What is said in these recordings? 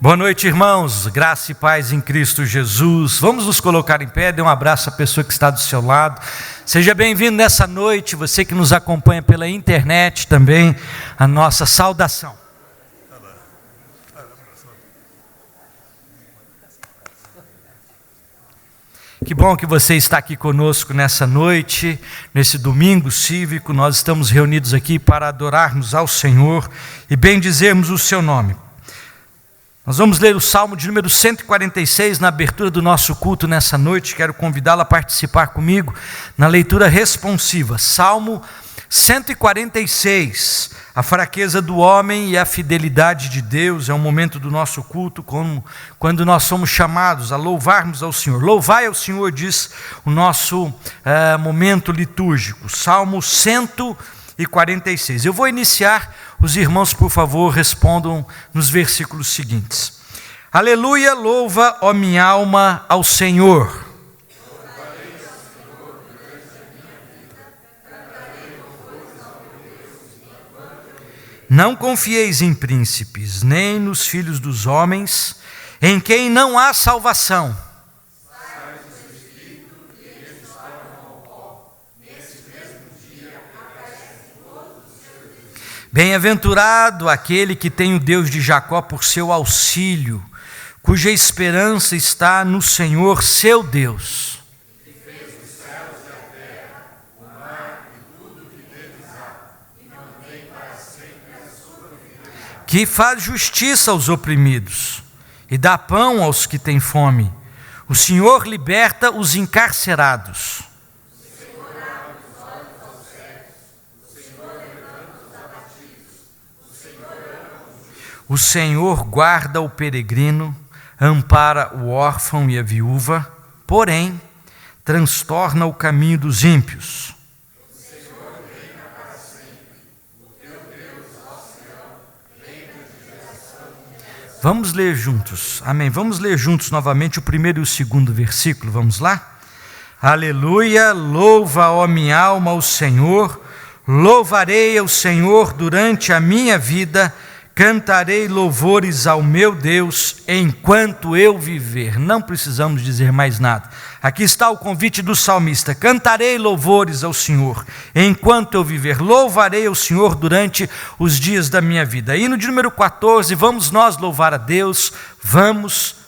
Boa noite, irmãos, graça e paz em Cristo Jesus. Vamos nos colocar em pé, dê um abraço à pessoa que está do seu lado. Seja bem-vindo nessa noite, você que nos acompanha pela internet também, a nossa saudação. Que bom que você está aqui conosco nessa noite, nesse domingo cívico. Nós estamos reunidos aqui para adorarmos ao Senhor e bendizermos o seu nome. Nós vamos ler o Salmo de número 146 na abertura do nosso culto nessa noite. Quero convidá-la a participar comigo na leitura responsiva. Salmo 146, a fraqueza do homem e a fidelidade de Deus. É um momento do nosso culto quando nós somos chamados a louvarmos ao Senhor. Louvai ao Senhor, diz o nosso momento litúrgico. Salmo 146. Eu vou iniciar. Os irmãos, por favor, respondam nos versículos seguintes. Aleluia, louva, ó minha alma, ao Senhor. Não confieis em príncipes, nem nos filhos dos homens, em quem não há salvação. Bem-aventurado aquele que tem o Deus de Jacó por seu auxílio, cuja esperança está no Senhor, seu Deus. Que fez os céus e a terra, o mar e tudo que neles há, e mantém para sempre a sua fidelidade. Que faz justiça aos oprimidos e dá pão aos que têm fome. O Senhor liberta os encarcerados. O Senhor guarda o peregrino, ampara o órfão e a viúva, porém, transtorna o caminho dos ímpios. O Senhor reina para sempre, o teu Deus, ó Sião, reina de geração em geração. Vamos ler juntos, amém. Vamos ler juntos novamente o primeiro e o segundo versículo, vamos lá? Aleluia, louva, ó minha alma, ao Senhor, louvarei ao Senhor durante a minha vida, cantarei louvores ao meu Deus enquanto eu viver. Não precisamos dizer mais nada. Aqui está o convite do salmista: cantarei louvores ao Senhor enquanto eu viver. Louvarei ao Senhor durante os dias da minha vida. Hino de número 14, vamos nós louvar a Deus. Vamos.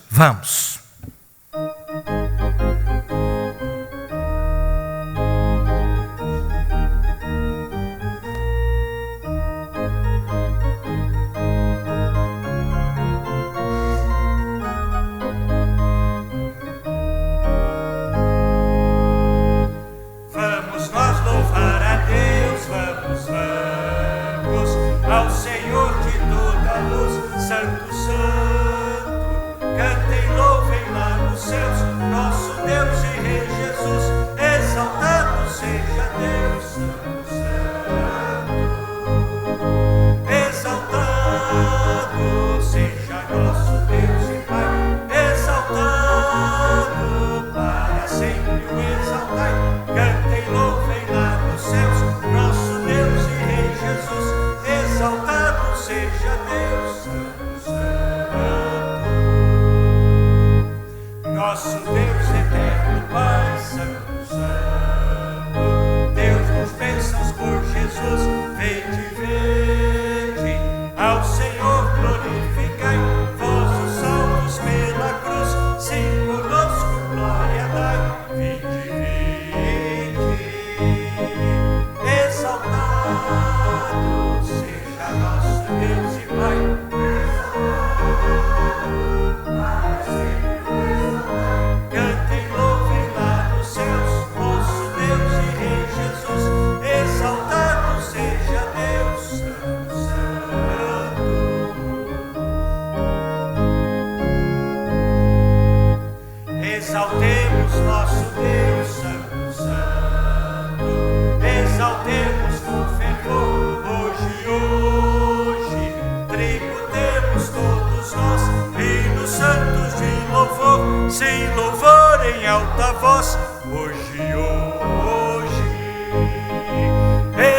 Sem louvor em alta voz, hoje,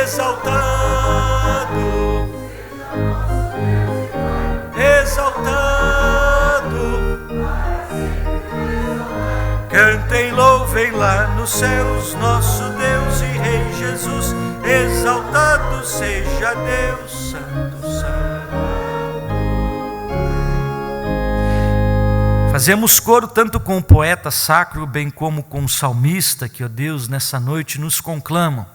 exaltado, exaltado. lá nos céus, nosso Deus e Rei Jesus, exaltado seja Deus, Santo, Santo. Fazemos coro tanto com o poeta sacro, bem como com o salmista, que, ó Deus, nessa noite nos conclamam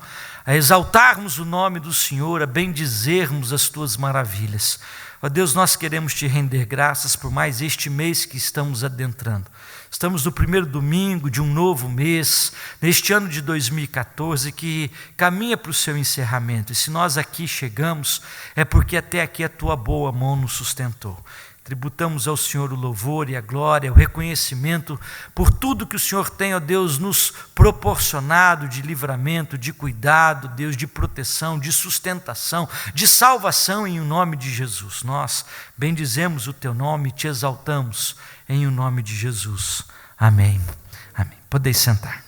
a exaltarmos o nome do Senhor, a bendizermos as tuas maravilhas. Ó Deus, nós queremos te render graças por mais este mês que estamos adentrando. Estamos no primeiro domingo de um novo mês, neste ano de 2014, que caminha para o seu encerramento. E se nós aqui chegamos, é porque até aqui a tua boa mão nos sustentou. Tributamos ao Senhor o louvor e a glória, o reconhecimento por tudo que o Senhor tem, ó Deus, nos proporcionado de livramento, de cuidado, Deus, de proteção, de sustentação, de salvação em o nome de Jesus. Nós bendizemos o teu nome e te exaltamos em o nome de Jesus. Amém. Amém. Podeis sentar.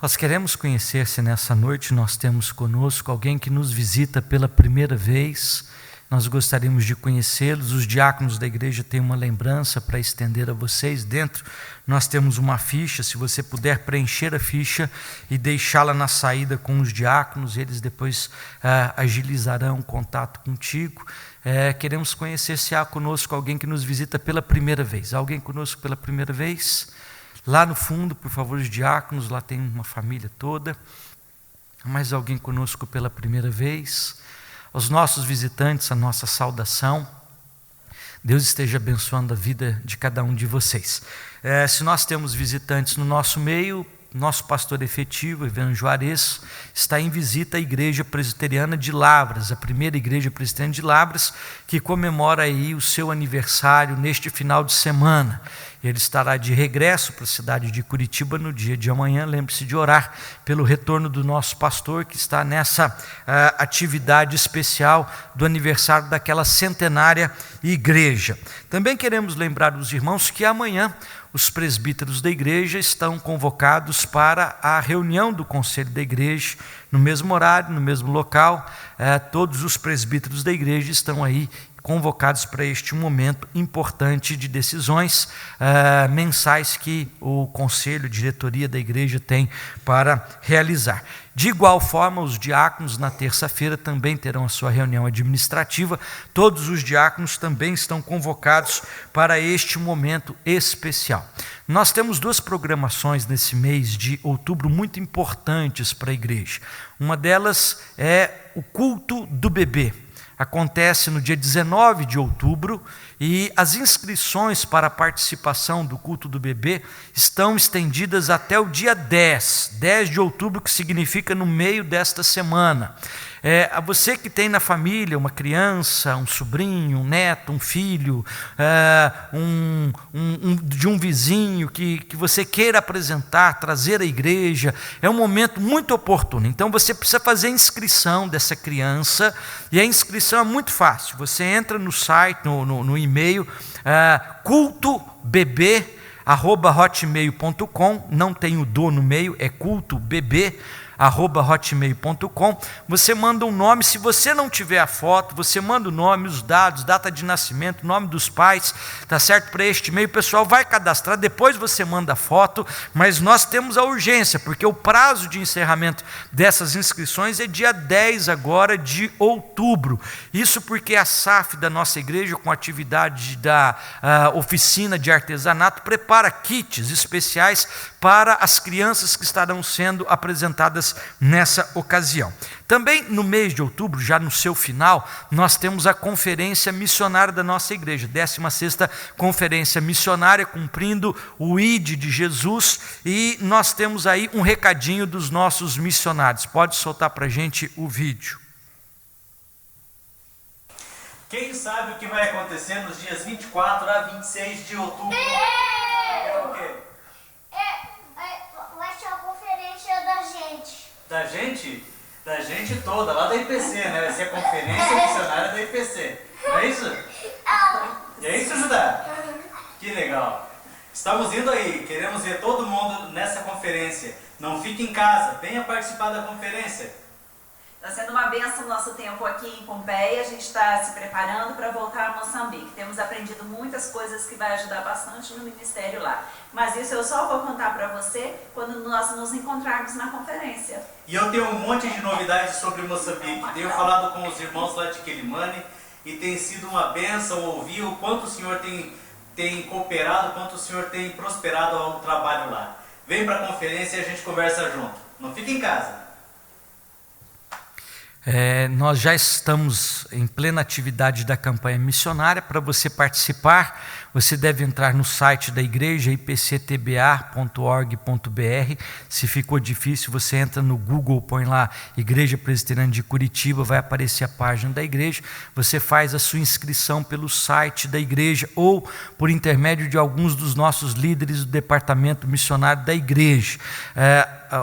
Nós queremos conhecer se nessa noite nós temos conosco alguém que nos visita pela primeira vez. Nós gostaríamos de conhecê-los. Os diáconos da igreja têm uma lembrança para estender a vocês. Dentro nós temos uma ficha, se você puder preencher a ficha e deixá-la na saída com os diáconos, eles depois agilizarão o contato contigo. Queremos conhecer se há conosco alguém que nos visita pela primeira vez. Alguém conosco pela primeira vez? Lá no fundo, por favor, os diáconos, lá tem uma família toda. Mais alguém conosco pela primeira vez? Aos nossos visitantes, a nossa saudação. Deus esteja abençoando a vida de cada um de vocês. Se nós temos visitantes no nosso meio, nosso pastor efetivo, Evan Juarez, está em visita à Igreja Presbiteriana de Lavras, a primeira Igreja Presbiteriana de Lavras, que comemora aí o seu aniversário neste final de semana. Ele estará de regresso para a cidade de Curitiba no dia de amanhã. Lembre-se de orar pelo retorno do nosso pastor, que está nessa atividade especial do aniversário daquela centenária igreja. Também queremos lembrar os irmãos que amanhã os presbíteros da igreja estão convocados para a reunião do conselho da igreja, no mesmo horário, no mesmo local. Todos os presbíteros da igreja estão aí convocados para este momento importante de decisões mensais que o conselho, diretoria da igreja tem para realizar. De igual forma, os diáconos na terça-feira também terão a sua reunião administrativa. Todos os diáconos também estão convocados para este momento especial. Nós temos duas programações nesse mês de outubro muito importantes para a igreja. Uma delas é o culto do bebê. Acontece no dia 19 de outubro e as inscrições para a participação do culto do bebê estão estendidas até o dia 10 de outubro, que significa no meio desta semana. A você que tem na família uma criança, um sobrinho, um neto, um filho, de um vizinho que você queira apresentar, trazer à igreja, é um momento muito oportuno. Então você precisa fazer a inscrição dessa criança, e a inscrição é muito fácil. Você entra no site, no e-mail, cultobebê@hotmail.com, não tem o do no meio, é cultobebê@hotmail.com. Você manda um nome. Se você não tiver a foto, você manda o nome, os dados, data de nascimento, nome dos pais, tá certo? Para este e-mail, o pessoal vai cadastrar, depois você manda a foto, mas nós temos a urgência, porque o prazo de encerramento dessas inscrições é dia 10 agora de outubro. Isso porque a SAF da nossa igreja, com a atividade da oficina de artesanato, prepara kits especiais para as crianças que estarão sendo apresentadas nessa ocasião. Também no mês de outubro, já no seu final, nós temos a conferência missionária da nossa igreja, 16ª conferência missionária, cumprindo o ID de Jesus, e nós temos aí um recadinho dos nossos missionários. Pode soltar para a gente o vídeo. Quem sabe o que vai acontecer nos dias 24 a 26 de outubro? É o quê? Vai ser a conferência da gente. Da gente? Da gente toda, lá da IPC, né? Vai ser a Conferência Missionária da IPC. Não é isso? E é isso, Judá? Que legal. Estamos indo aí, queremos ver todo mundo nessa conferência. Não fique em casa, venha participar da conferência. Está sendo uma bênção o nosso tempo aqui em Pompeia. A gente está se preparando para voltar a Moçambique. Temos aprendido muitas coisas que vai ajudar bastante no ministério lá. Mas isso eu só vou contar para você quando nós nos encontrarmos na conferência. E eu tenho um monte de novidades sobre Moçambique. Tenho falado com os irmãos lá de Quelimane e tem sido uma bênção ouvir o quanto o Senhor tem cooperado, o quanto o Senhor tem prosperado ao trabalho lá. Vem para a conferência e a gente conversa junto. Não fique em casa. Nós já estamos em plena atividade da campanha missionária. Para você participar, você deve entrar no site da igreja, ipctba.org.br. Se ficou difícil, você entra no Google, põe lá Igreja Presbiteriana de Curitiba, vai aparecer a página da igreja. Você faz a sua inscrição pelo site da igreja ou por intermédio de alguns dos nossos líderes do departamento missionário da igreja.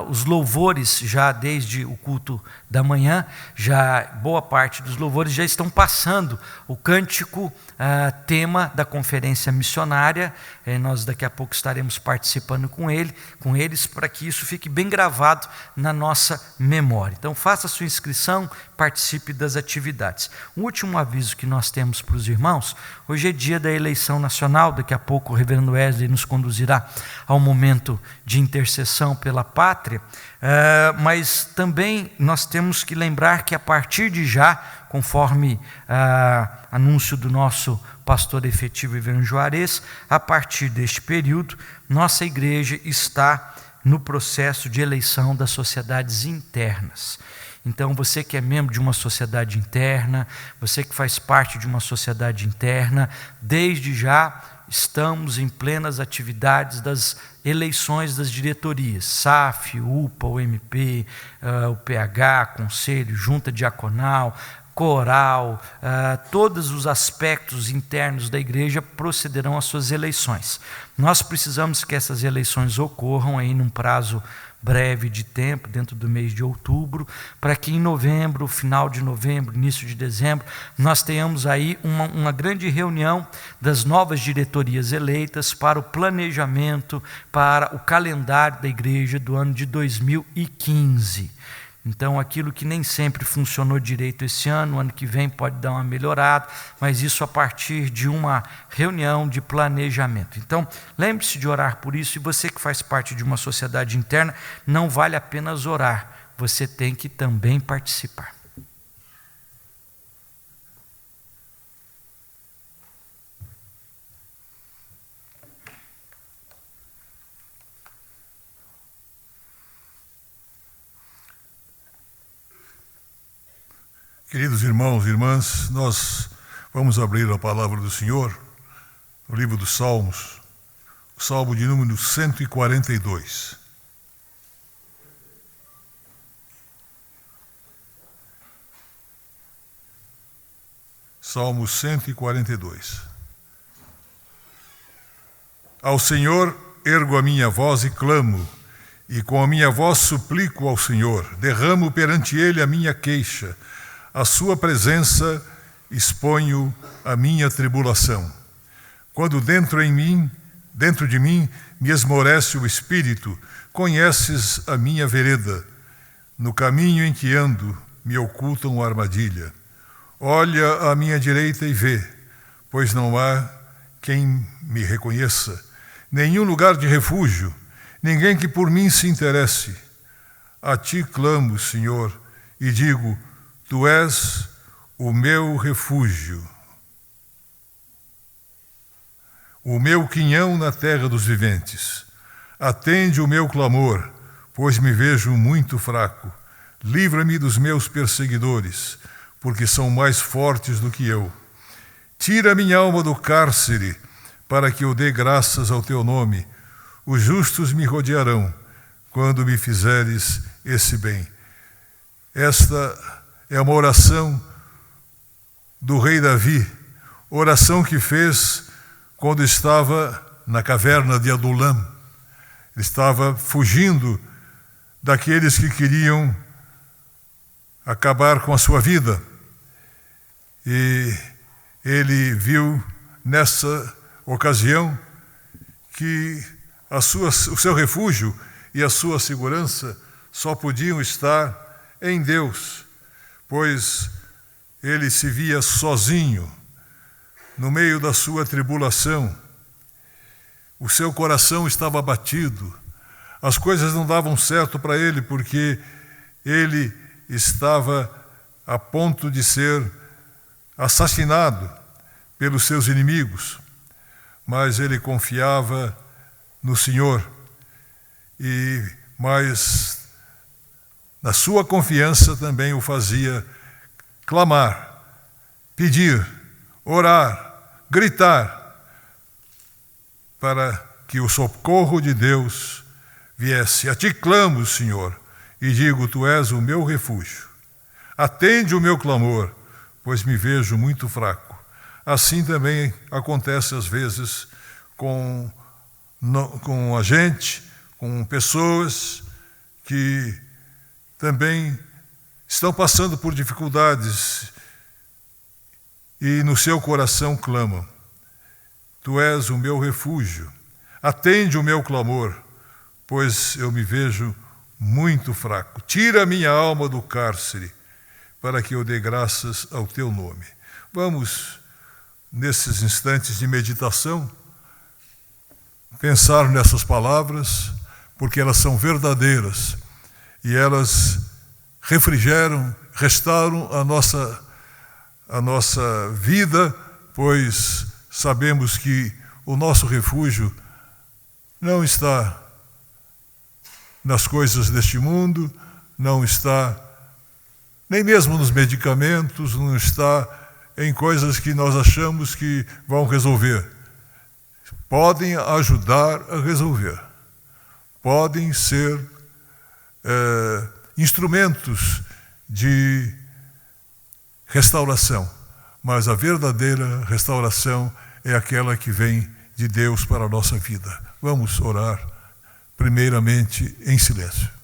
Os louvores, já desde o culto da manhã, já boa parte dos louvores já estão passando o cântico tema da conferência missionária. Nós daqui a pouco estaremos participando com eles, para que isso fique bem gravado na nossa memória. Então faça a sua inscrição, participe das atividades. O último aviso que nós temos para os irmãos: hoje é dia da eleição nacional. Daqui a pouco o reverendo Wesley nos conduzirá ao momento de intercessão pela pátria, mas também nós temos que lembrar que a partir de já, conforme anúncio do nosso pastor efetivo Ivan Juarez, a partir deste período, nossa igreja está no processo de eleição das sociedades internas. Então, você que é membro de uma sociedade interna, você que faz parte de uma sociedade interna, desde já estamos em plenas atividades das eleições das diretorias, SAF, UPA, UMP, o PH, Conselho, Junta Diaconal, Coral, todos os aspectos internos da igreja procederão às suas eleições. Nós precisamos que essas eleições ocorram aí num prazo breve de tempo, dentro do mês de outubro, para que em novembro, final de novembro, início de dezembro, nós tenhamos aí uma grande reunião das novas diretorias eleitas para o planejamento, para o calendário da igreja do ano de 2015. Então, aquilo que nem sempre funcionou direito esse ano que vem pode dar uma melhorada, mas isso a partir de uma reunião de planejamento. Então, lembre-se de orar por isso, e você que faz parte de uma sociedade interna, não vale apenas orar, você tem que também participar. Queridos irmãos e irmãs, nós vamos abrir a palavra do Senhor no livro dos Salmos, o Salmo de número 142. Salmo 142. Ao Senhor ergo a minha voz e clamo, e com a minha voz suplico ao Senhor, derramo perante Ele a minha queixa. À sua presença exponho a minha tribulação. Quando dentro de mim, me esmorece o espírito, conheces a minha vereda. No caminho em que ando, me ocultam armadilha. Olha à minha direita e vê, pois não há quem me reconheça. Nenhum lugar de refúgio, ninguém que por mim se interesse. A ti clamo, Senhor, e digo: Tu és o meu refúgio, o meu quinhão na terra dos viventes. Atende o meu clamor, pois me vejo muito fraco. Livra-me dos meus perseguidores, porque são mais fortes do que eu. Tira minha alma do cárcere, para que eu dê graças ao teu nome. Os justos me rodearão, quando me fizeres esse bem. Esta é uma oração do rei Davi, oração que fez quando estava na caverna de Adulam. Ele estava fugindo daqueles que queriam acabar com a sua vida. E ele viu nessa ocasião que o seu refúgio e a sua segurança só podiam estar em Deus, pois ele se via sozinho no meio da sua tribulação. O seu coração estava abatido, as coisas não davam certo para ele, porque ele estava a ponto de ser assassinado pelos seus inimigos, mas ele confiava no Senhor, mas na sua confiança também o fazia clamar, pedir, orar, gritar, para que o socorro de Deus viesse. A ti clamo, Senhor, e digo, tu és o meu refúgio. Atende o meu clamor, pois me vejo muito fraco. Assim também acontece às vezes com a gente, com pessoas que também estão passando por dificuldades e no seu coração clamam. Tu és o meu refúgio, atende o meu clamor, pois eu me vejo muito fraco. Tira a minha alma do cárcere, para que eu dê graças ao teu nome. Vamos, nesses instantes de meditação, pensar nessas palavras, porque elas são verdadeiras e elas refrigeram, restauram a nossa vida, pois sabemos que o nosso refúgio não está nas coisas deste mundo, não está nem mesmo nos medicamentos, não está em coisas que nós achamos que vão resolver. Podem ajudar a resolver, podem ser instrumentos de restauração, mas a verdadeira restauração é aquela que vem de Deus para a nossa vida. Vamos orar, primeiramente em silêncio.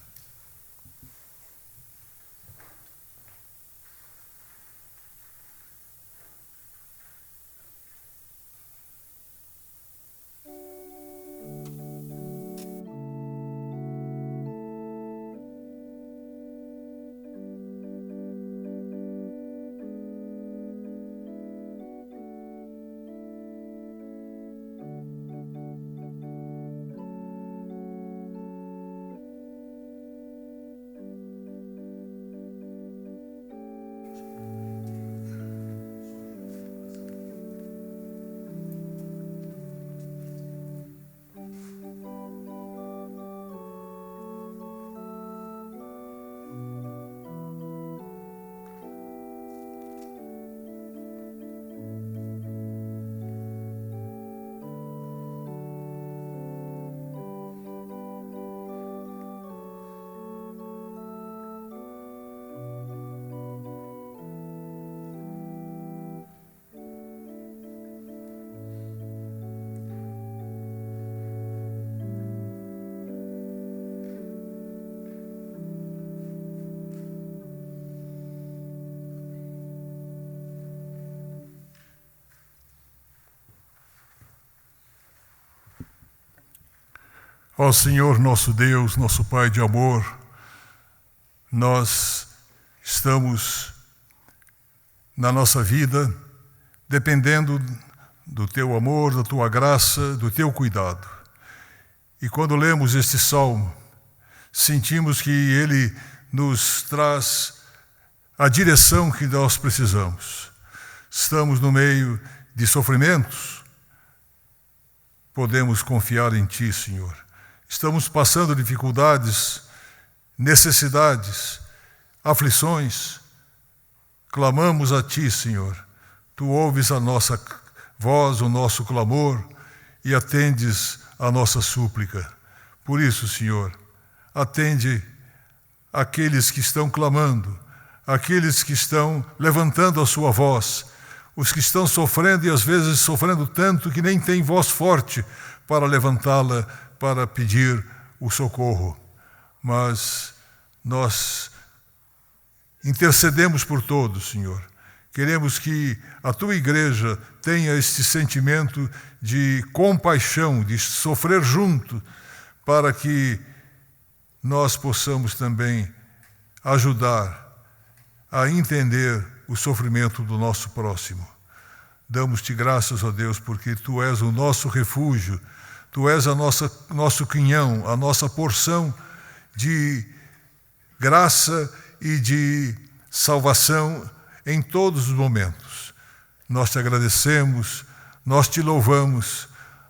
Ó Senhor, nosso Deus, nosso Pai de amor, nós estamos na nossa vida dependendo do Teu amor, da Tua graça, do Teu cuidado. E quando lemos este salmo, sentimos que ele nos traz a direção que nós precisamos. Estamos no meio de sofrimentos, podemos confiar em Ti, Senhor. Estamos passando dificuldades, necessidades, aflições. Clamamos a Ti, Senhor. Tu ouves a nossa voz, o nosso clamor e atendes a nossa súplica. Por isso, Senhor, atende aqueles que estão clamando, aqueles que estão levantando a sua voz, os que estão sofrendo e às vezes sofrendo tanto que nem têm voz forte para levantá-la, para pedir o socorro. Mas nós intercedemos por todos, Senhor. Queremos que a Tua igreja tenha este sentimento de compaixão, de sofrer junto, para que nós possamos também ajudar a entender o sofrimento do nosso próximo. Damos-te graças, ó Deus, porque Tu és o nosso refúgio, Tu és nosso quinhão, a nossa porção de graça e de salvação em todos os momentos. Nós te agradecemos, nós te louvamos,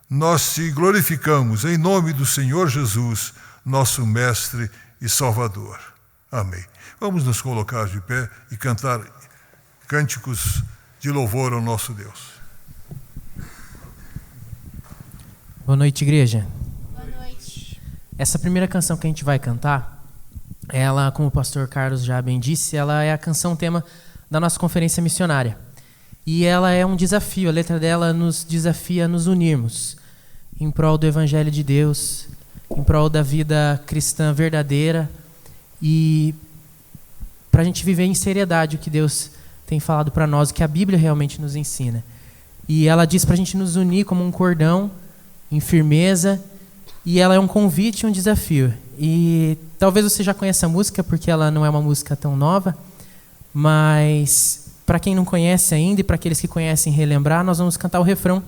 nós te glorificamos em nome do Senhor Jesus, nosso Mestre e Salvador. Amém. Vamos nos colocar de pé e cantar cânticos de louvor ao nosso Deus. Boa noite, igreja. Boa noite. Essa primeira canção que a gente vai cantar, ela, como o pastor Carlos já bem disse, ela é a canção tema da nossa conferência missionária. E ela é um desafio, a letra dela nos desafia a nos unirmos em prol do Evangelho de Deus, em prol da vida cristã verdadeira e para a gente viver em seriedade o que Deus tem falado para nós, o que a Bíblia realmente nos ensina. E ela diz para a gente nos unir como um cordão, em firmeza, e ela é um convite e um desafio. E talvez você já conheça a música, porque ela não é uma música tão nova, mas para quem não conhece ainda e para aqueles que conhecem relembrar, nós vamos cantar o refrão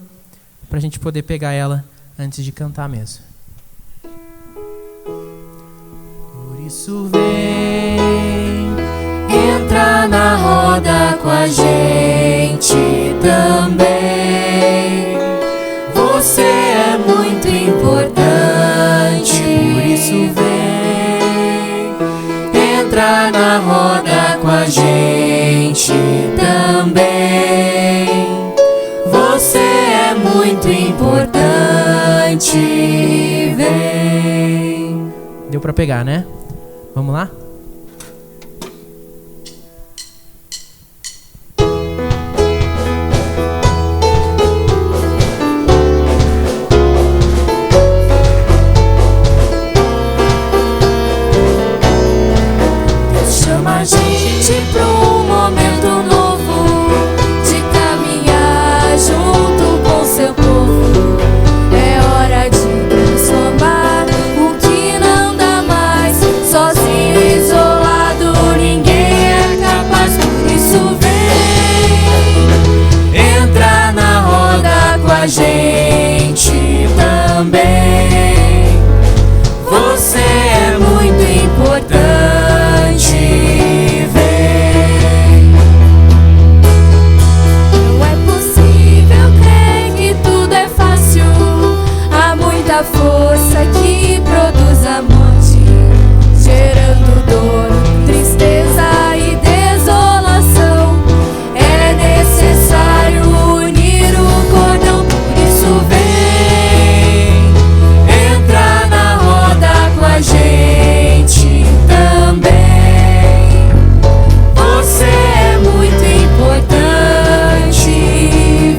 para a gente poder pegar ela antes de cantar mesmo. Por isso vem, entra na roda com a gente também. Você é muito importante, por isso vem, entra na roda com a gente também. Você é muito importante, vem. Deu pra pegar, né? Vamos lá? Chama a gente pra um momento novo, de caminhar junto com seu povo. É hora de transformar o que não dá mais. Sozinho, isolado, ninguém é capaz. Por isso vem, entra na roda com a gente também. Você é muito importante, vem. Não é possível crer que tudo é fácil. Há muita força que produz a morte, gerando dor, tristeza e desolação. É necessário unir o cordão. Por isso vem, entra na roda com a gente também. Você é muito importante,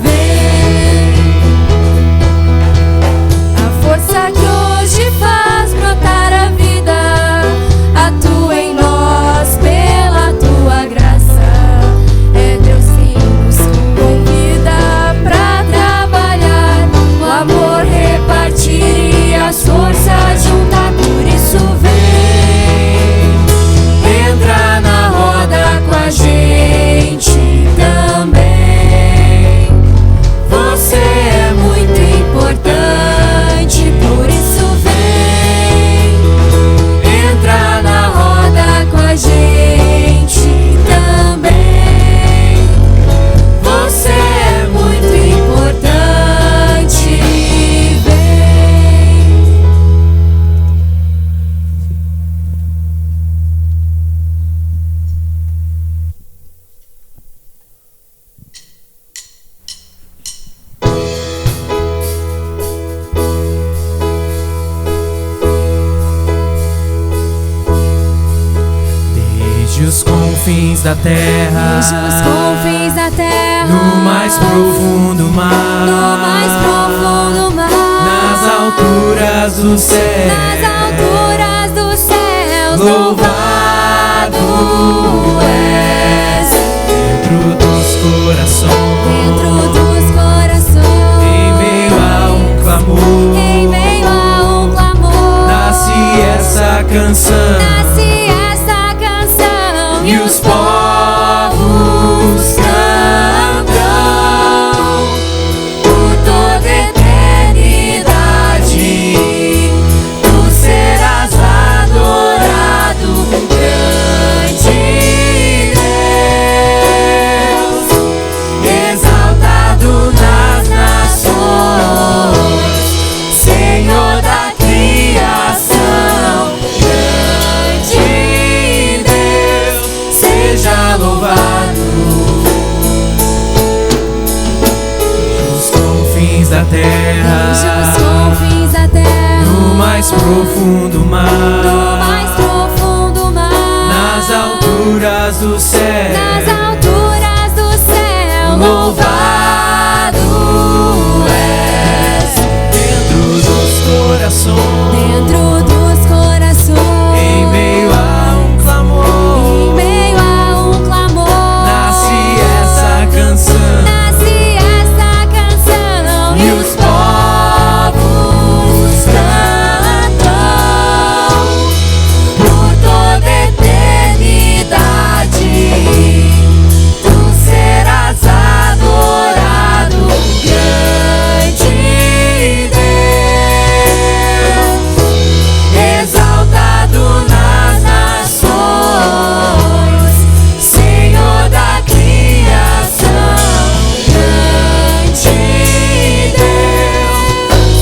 vem. A força que hoje faz brotar a vida atua em nós pela tua graça. É Deus quem nos convida pra trabalhar, o amor repartir e as forças juntar. Por isso vem, entra na roda com a gente também. Você é muito importante, por isso vem, entra na roda com a gente também. Você é muito importante, vem. Desde os confins da terra, Desde os confins da terra, no mais profundo mar, no mais profundo mar, nas alturas do céu, nas alturas dos céus, louvado é canção. Nasce essa canção E os povos cantam por toda eternidade. Tu serás adorado, grande Deus, exaltado nas nações, Senhor da criação. Grande Deus, seja louvado. Nos confins da Desde terra, os confins da terra, no mais profundo no mar, mais profundo mar, nas alturas do céu, nas alturas do céu, louvado és. Dentro dos corações, dentro dos corações, em meio a um clamor, em meio a um clamor, nasce essa canção. nasce essa canção E os povos cantam por toda eternidade. Tu serás adorado, grande Deus, exaltado nas nações, Senhor da criação. Grande Deus,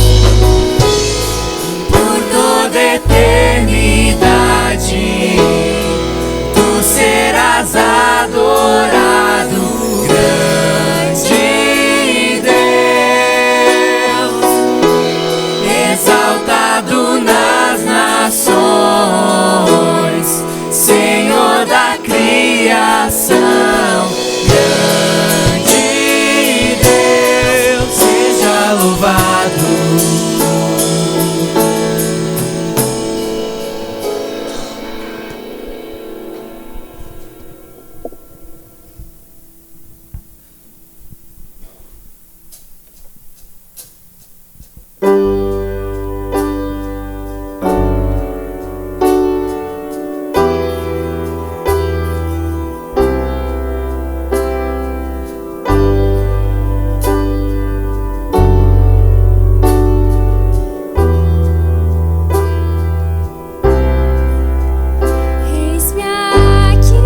por toda eternidade, tu serás adorado, grande Deus, exaltado nas nações, Senhor da criação. Grande Deus, seja louvado. Eis-me aqui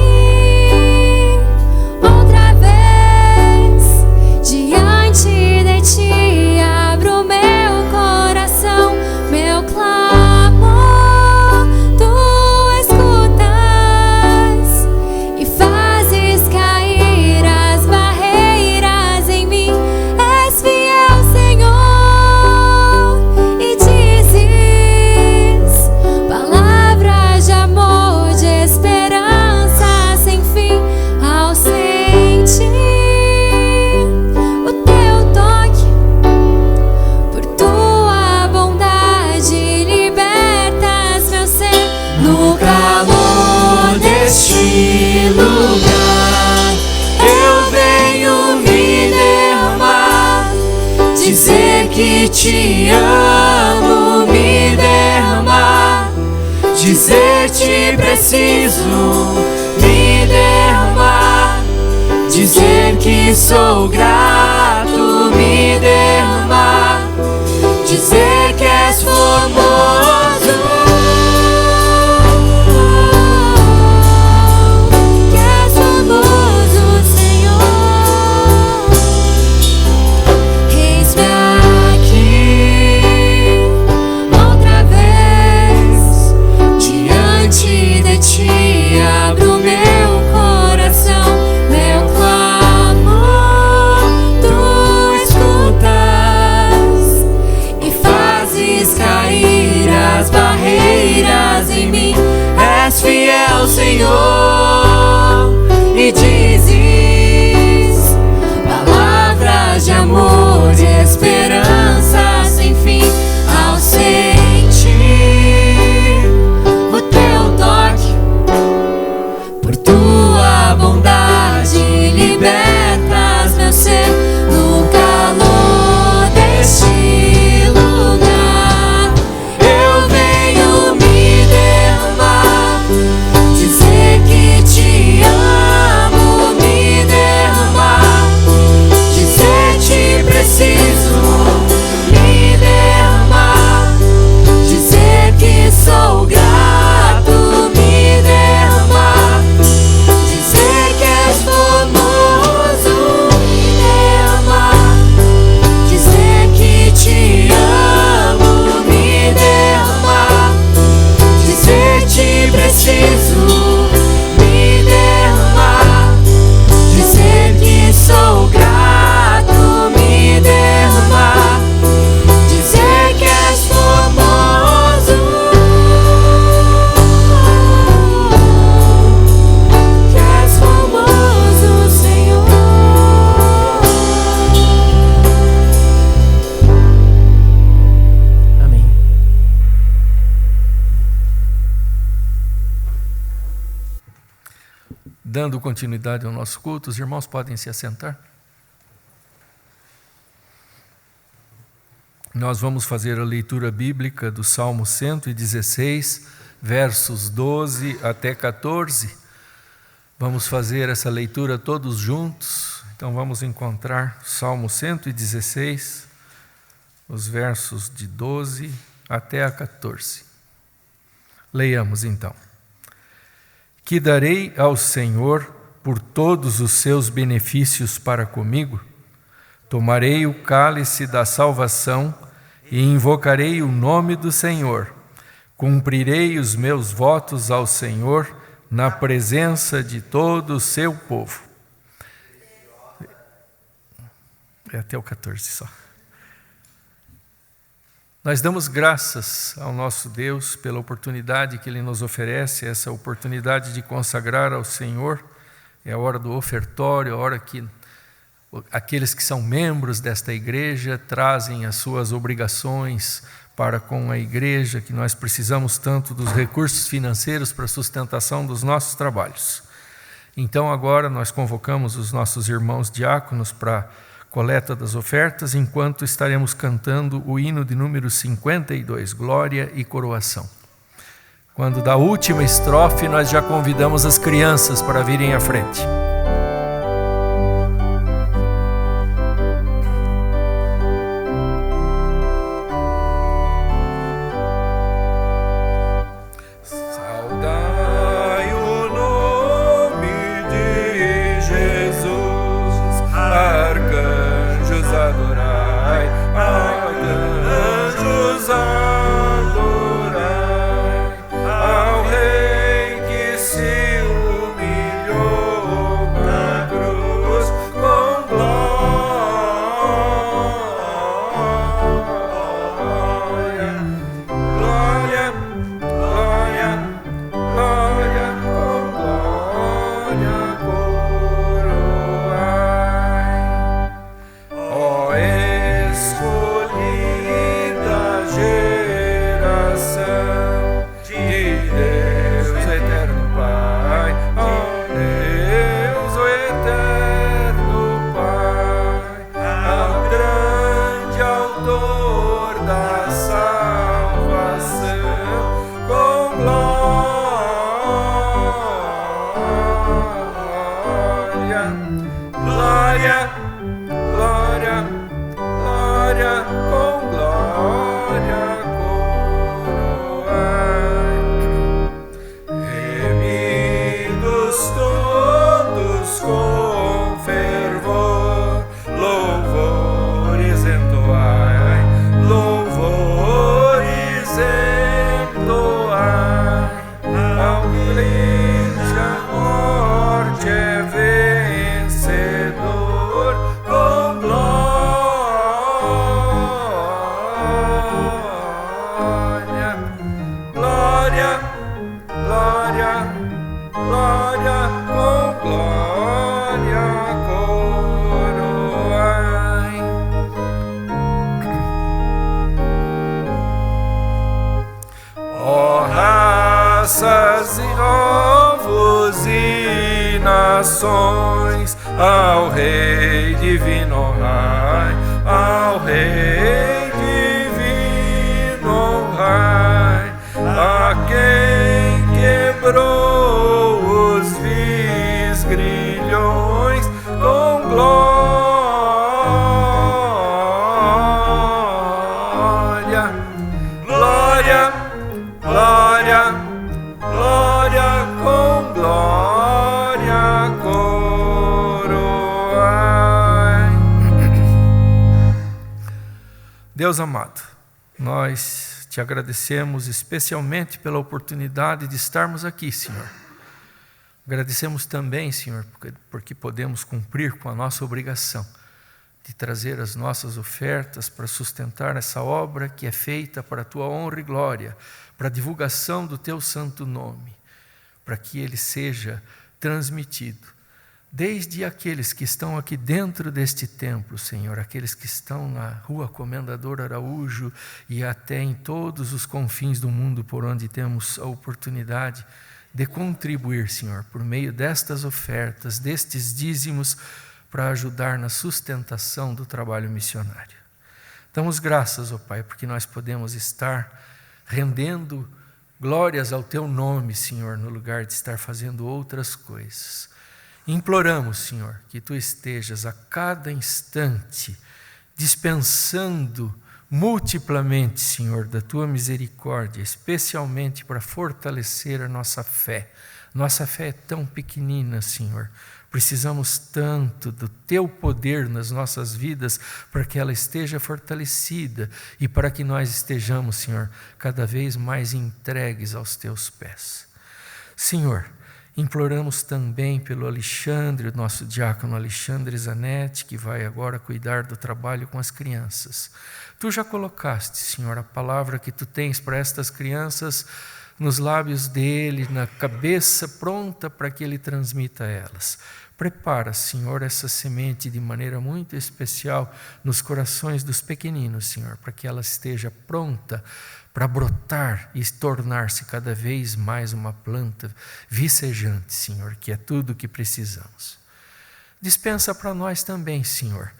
outra vez, diante de ti abro meu coração, meu clamor tu escutas e fazes cair as barreiras em mim. És fiel, Senhor, e dizes palavras de amor, de esperança sem fim. Ao sentir o teu toque, por tua bondade libertas meu ser. No calor deste lugar, eu venho me derramar, dizer que te amo, me derramar, dizer te preciso, me derramar, dizer que sou grato, me derramar, dizer que és formoso. Que és famoso, Senhor. Eis-me aqui outra vez, diante de ti abro meu coração, meu clamor tu escutas e fazes Dando continuidade ao nosso culto, os irmãos podem se assentar. Nós vamos fazer a leitura bíblica do Salmo 116, versos 12 até 14. Vamos fazer essa leitura todos juntos. Então vamos encontrar Salmo 116, os versos de 12 até a 14. Leiamos então. Que darei ao Senhor por todos os seus benefícios para comigo? Tomarei o cálice da salvação e invocarei o nome do Senhor. Cumprirei os meus votos ao Senhor na presença de todo o seu povo. É até o 14 só. Nós damos graças ao nosso Deus pela oportunidade que Ele nos oferece, essa oportunidade de consagrar ao Senhor. É a hora do ofertório, a hora que aqueles que são membros desta igreja trazem as suas obrigações para com a igreja, que nós precisamos tanto dos recursos financeiros para a sustentação dos nossos trabalhos. Então agora nós convocamos os nossos irmãos diáconos para a coleta das ofertas, enquanto estaremos cantando o hino de número 52, Glória e Coroação. Quando da última estrofe nós já convidamos as crianças para virem à frente. Ao Rei divino Rai, ao Rei divino Rai, a quem quebrou os vis grilhões com glória, glória, glória, glória com glória. Deus amado, nós te agradecemos especialmente pela oportunidade de estarmos aqui, Senhor. Agradecemos também, Senhor, porque podemos cumprir com a nossa obrigação de trazer as nossas ofertas para sustentar essa obra que é feita para a tua honra e glória, para a divulgação do teu santo nome, para que ele seja transmitido. Desde aqueles que estão aqui dentro deste templo, Senhor, aqueles que estão na Rua Comendador Araújo e até em todos os confins do mundo por onde temos a oportunidade de contribuir, Senhor, por meio destas ofertas, destes dízimos, para ajudar na sustentação do trabalho missionário. Damos graças, ó Pai, porque nós podemos estar rendendo glórias ao Teu nome, Senhor, no lugar de estar fazendo outras coisas. Imploramos, Senhor, que Tu estejas a cada instante dispensando multiplamente, Senhor, da Tua misericórdia, especialmente para fortalecer a nossa fé. Nossa fé é tão pequenina, Senhor. Precisamos tanto do Teu poder nas nossas vidas para que ela esteja fortalecida e para que nós estejamos, Senhor, cada vez mais entregues aos Teus pés. Senhor, imploramos também pelo Alexandre, o nosso diácono Alexandre Zanetti, que vai agora cuidar do trabalho com as crianças. Tu já colocaste, Senhor, a palavra que Tu tens para estas crianças nos lábios dele, na cabeça pronta para que ele transmita a elas. Prepara, Senhor, essa semente de maneira muito especial nos corações dos pequeninos, Senhor, para que ela esteja pronta para brotar e tornar-se cada vez mais uma planta vicejante, Senhor, que é tudo o que precisamos. Dispensa para nós também, Senhor,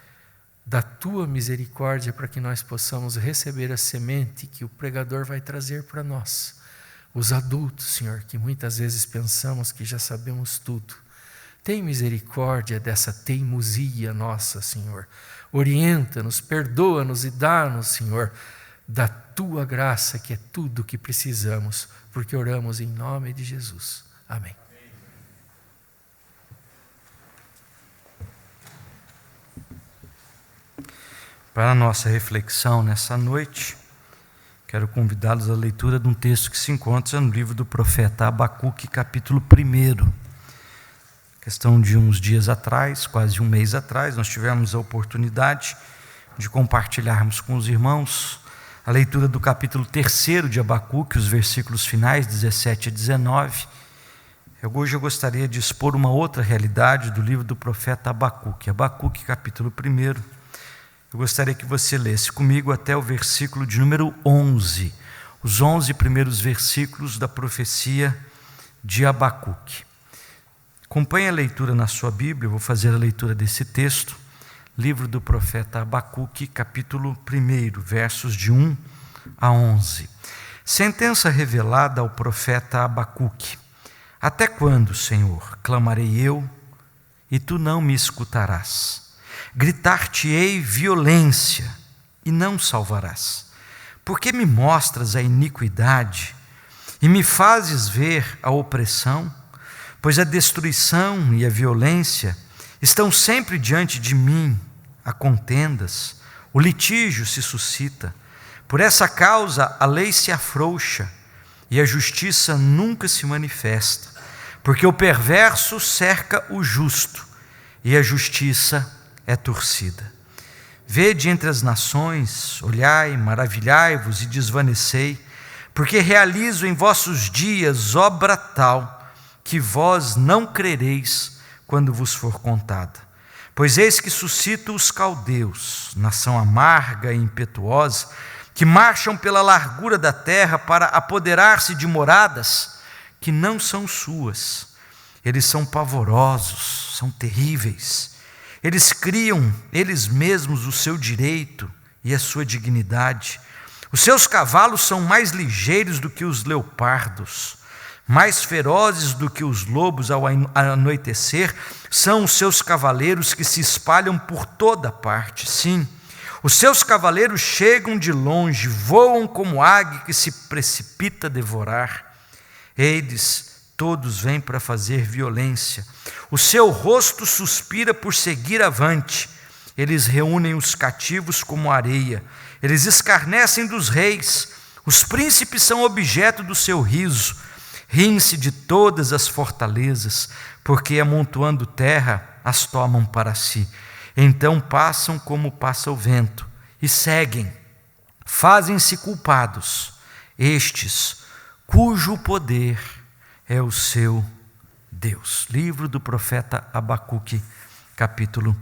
da Tua misericórdia para que nós possamos receber a semente que o pregador vai trazer para nós. Os adultos, Senhor, que muitas vezes pensamos que já sabemos tudo. Tem misericórdia dessa teimosia nossa, Senhor. Orienta-nos, perdoa-nos e dá-nos, Senhor, da Tua graça, que é tudo o que precisamos, porque oramos em nome de Jesus. Amém. Para a nossa reflexão nessa noite, quero convidá-los à leitura de um texto que se encontra no livro do profeta Abacuque, capítulo 1. Questão de uns dias atrás, quase um mês atrás, nós tivemos a oportunidade de compartilharmos com os irmãos a leitura do capítulo 3 de Abacuque, os versículos finais, 17 a 19. Hoje eu gostaria de expor uma outra realidade do livro do profeta Abacuque. Abacuque, capítulo 1. Eu gostaria que você lesse comigo até o versículo de número 11, os 11 primeiros versículos da profecia de Abacuque. Acompanhe a leitura na sua Bíblia, eu vou fazer a leitura desse texto, livro do profeta Abacuque, capítulo 1, versos de 1 a 11. Sentença revelada ao profeta Abacuque: Até quando, Senhor, clamarei eu, e Tu não me escutarás? Gritar-te-ei violência, e não salvarás. Por que me mostras a iniquidade, e me fazes ver a opressão? Pois a destruição e a violência estão sempre diante de mim, há contendas, o litígio se suscita. Por essa causa a lei se afrouxa, e a justiça nunca se manifesta, porque o perverso cerca o justo, e a justiça é torcida. Vede entre as nações, olhai, maravilhai-vos e desvanecei, porque realizo em vossos dias obra tal, que vós não crereis quando vos for contada. Pois eis que suscito os caldeus, nação amarga e impetuosa, que marcham pela largura da terra para apoderar-se de moradas que não são suas. Eles são pavorosos, são terríveis. Eles criam eles mesmos o seu direito e a sua dignidade. Os seus cavalos são mais ligeiros do que os leopardos, mais ferozes do que os lobos ao anoitecer. São os seus cavaleiros que se espalham por toda parte. Sim, os seus cavaleiros chegam de longe, voam como águia que se precipita a devorar. Eles todos vêm para fazer violência. O seu rosto suspira por seguir avante. Eles reúnem os cativos como areia. Eles escarnecem dos reis. Os príncipes são objeto do seu riso. Riem-se de todas as fortalezas, porque amontoando terra as tomam para si. Então passam como passa o vento e seguem. Fazem-se culpados estes, cujo poder é o seu Deus. Livro do profeta Abacuque, capítulo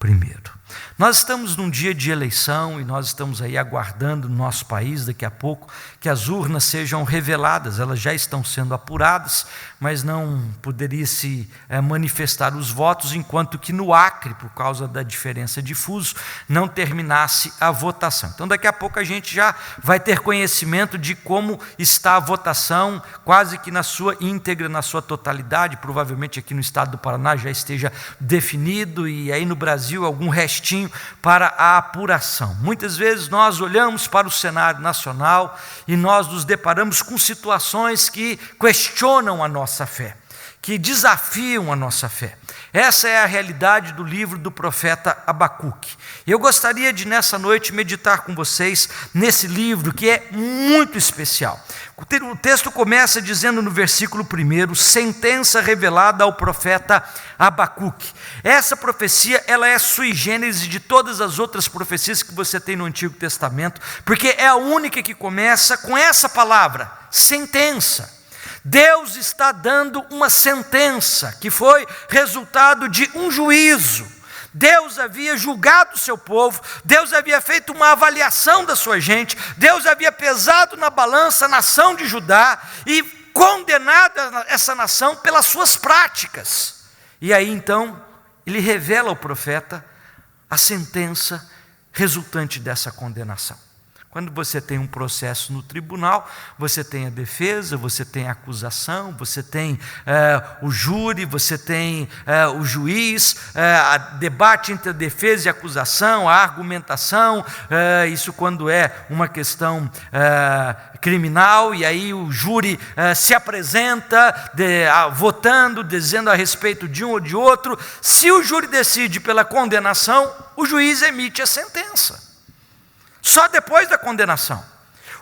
1. Nós estamos num dia de eleição e nós estamos aí aguardando no nosso país, daqui a pouco, que as urnas sejam reveladas. Elas já estão sendo apuradas, mas não poderia se manifestar os votos, enquanto que no Acre, por causa da diferença de fuso, não terminasse a votação. Então daqui a pouco a gente já vai ter conhecimento de como está a votação, quase que na sua íntegra, na sua totalidade. Provavelmente aqui no estado do Paraná já esteja definido, e aí no Brasil algum restinho para a apuração. Muitas vezes nós olhamos para o cenário nacional e nós nos deparamos com situações que questionam a nossa fé, que desafiam a nossa fé. Essa é a realidade do livro do profeta Abacuque. Eu gostaria de nessa noite meditar com vocês nesse livro que é muito especial. O texto começa dizendo no versículo 1, sentença revelada ao profeta Abacuque. Essa profecia, ela é sui generis de todas as outras profecias que você tem no Antigo Testamento, porque é a única que começa com essa palavra, sentença. Deus está dando uma sentença que foi resultado de um juízo. Deus havia julgado o seu povo, Deus havia feito uma avaliação da sua gente, Deus havia pesado na balança a nação de Judá e condenado essa nação pelas suas práticas. E aí então, ele revela ao profeta a sentença resultante dessa condenação. Quando você tem um processo no tribunal, você tem a defesa, você tem a acusação, você tem o júri, você tem o juiz, debate entre a defesa e a acusação, a argumentação, isso quando é uma questão criminal, e aí o júri se apresenta votando, dizendo a respeito de um ou de outro. Se o júri decide pela condenação, o juiz emite a sentença. Só depois da condenação.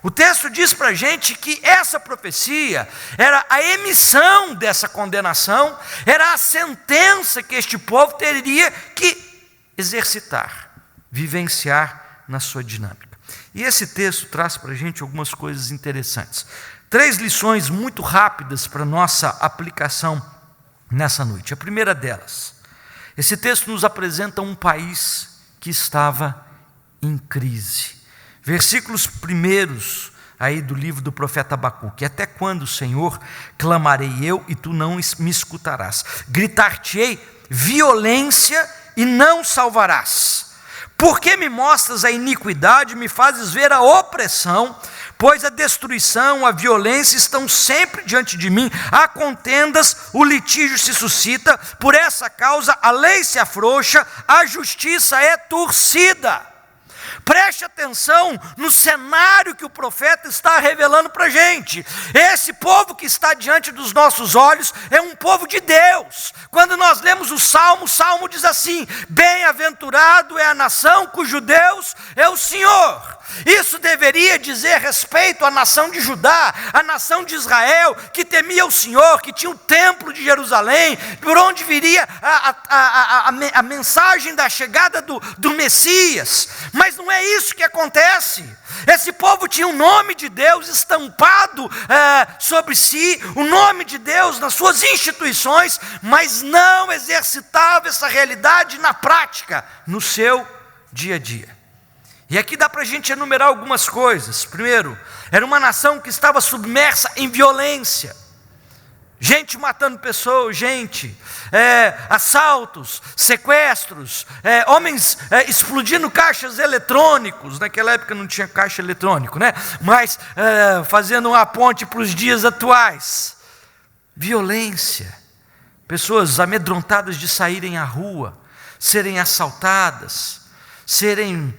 O texto diz para a gente que essa profecia era a emissão dessa condenação, era a sentença que este povo teria que exercitar, vivenciar na sua dinâmica. E esse texto traz para a gente algumas coisas interessantes. 3 lições muito rápidas para a nossa aplicação nessa noite. A primeira delas, esse texto nos apresenta um país que estava em crise. Versículos primeiros aí do livro do profeta Abacuque. Até quando, Senhor, clamarei eu e tu não me escutarás? Gritar-te-ei violência e não salvarás. Por que me mostras a iniquidade e me fazes ver a opressão? Pois a destruição, a violência estão sempre diante de mim. Há contendas, o litígio se suscita. Por essa causa a lei se afrouxa, a justiça é torcida. Preste atenção no cenário que o profeta está revelando para a gente. Esse povo que está diante dos nossos olhos é um povo de Deus. Quando nós lemos o Salmo diz assim: bem-aventurado é a nação cujo Deus é o Senhor. Isso deveria dizer respeito à nação de Judá, à nação de Israel, que temia o Senhor, que tinha o templo de Jerusalém, por onde viria a mensagem da chegada do Messias. Mas não é isso que acontece. Esse povo tinha o nome de Deus estampado sobre si, o nome de Deus nas suas instituições, mas não exercitava essa realidade na prática, no seu dia a dia. E aqui dá para a gente enumerar algumas coisas. Primeiro, era uma nação que estava submersa em violência. Gente matando pessoas, assaltos, sequestros, homens explodindo caixas eletrônicos. Naquela época não tinha caixa eletrônico, né? Mas fazendo uma ponte para os dias atuais. Violência. Pessoas amedrontadas de saírem à rua, serem assaltadas, serem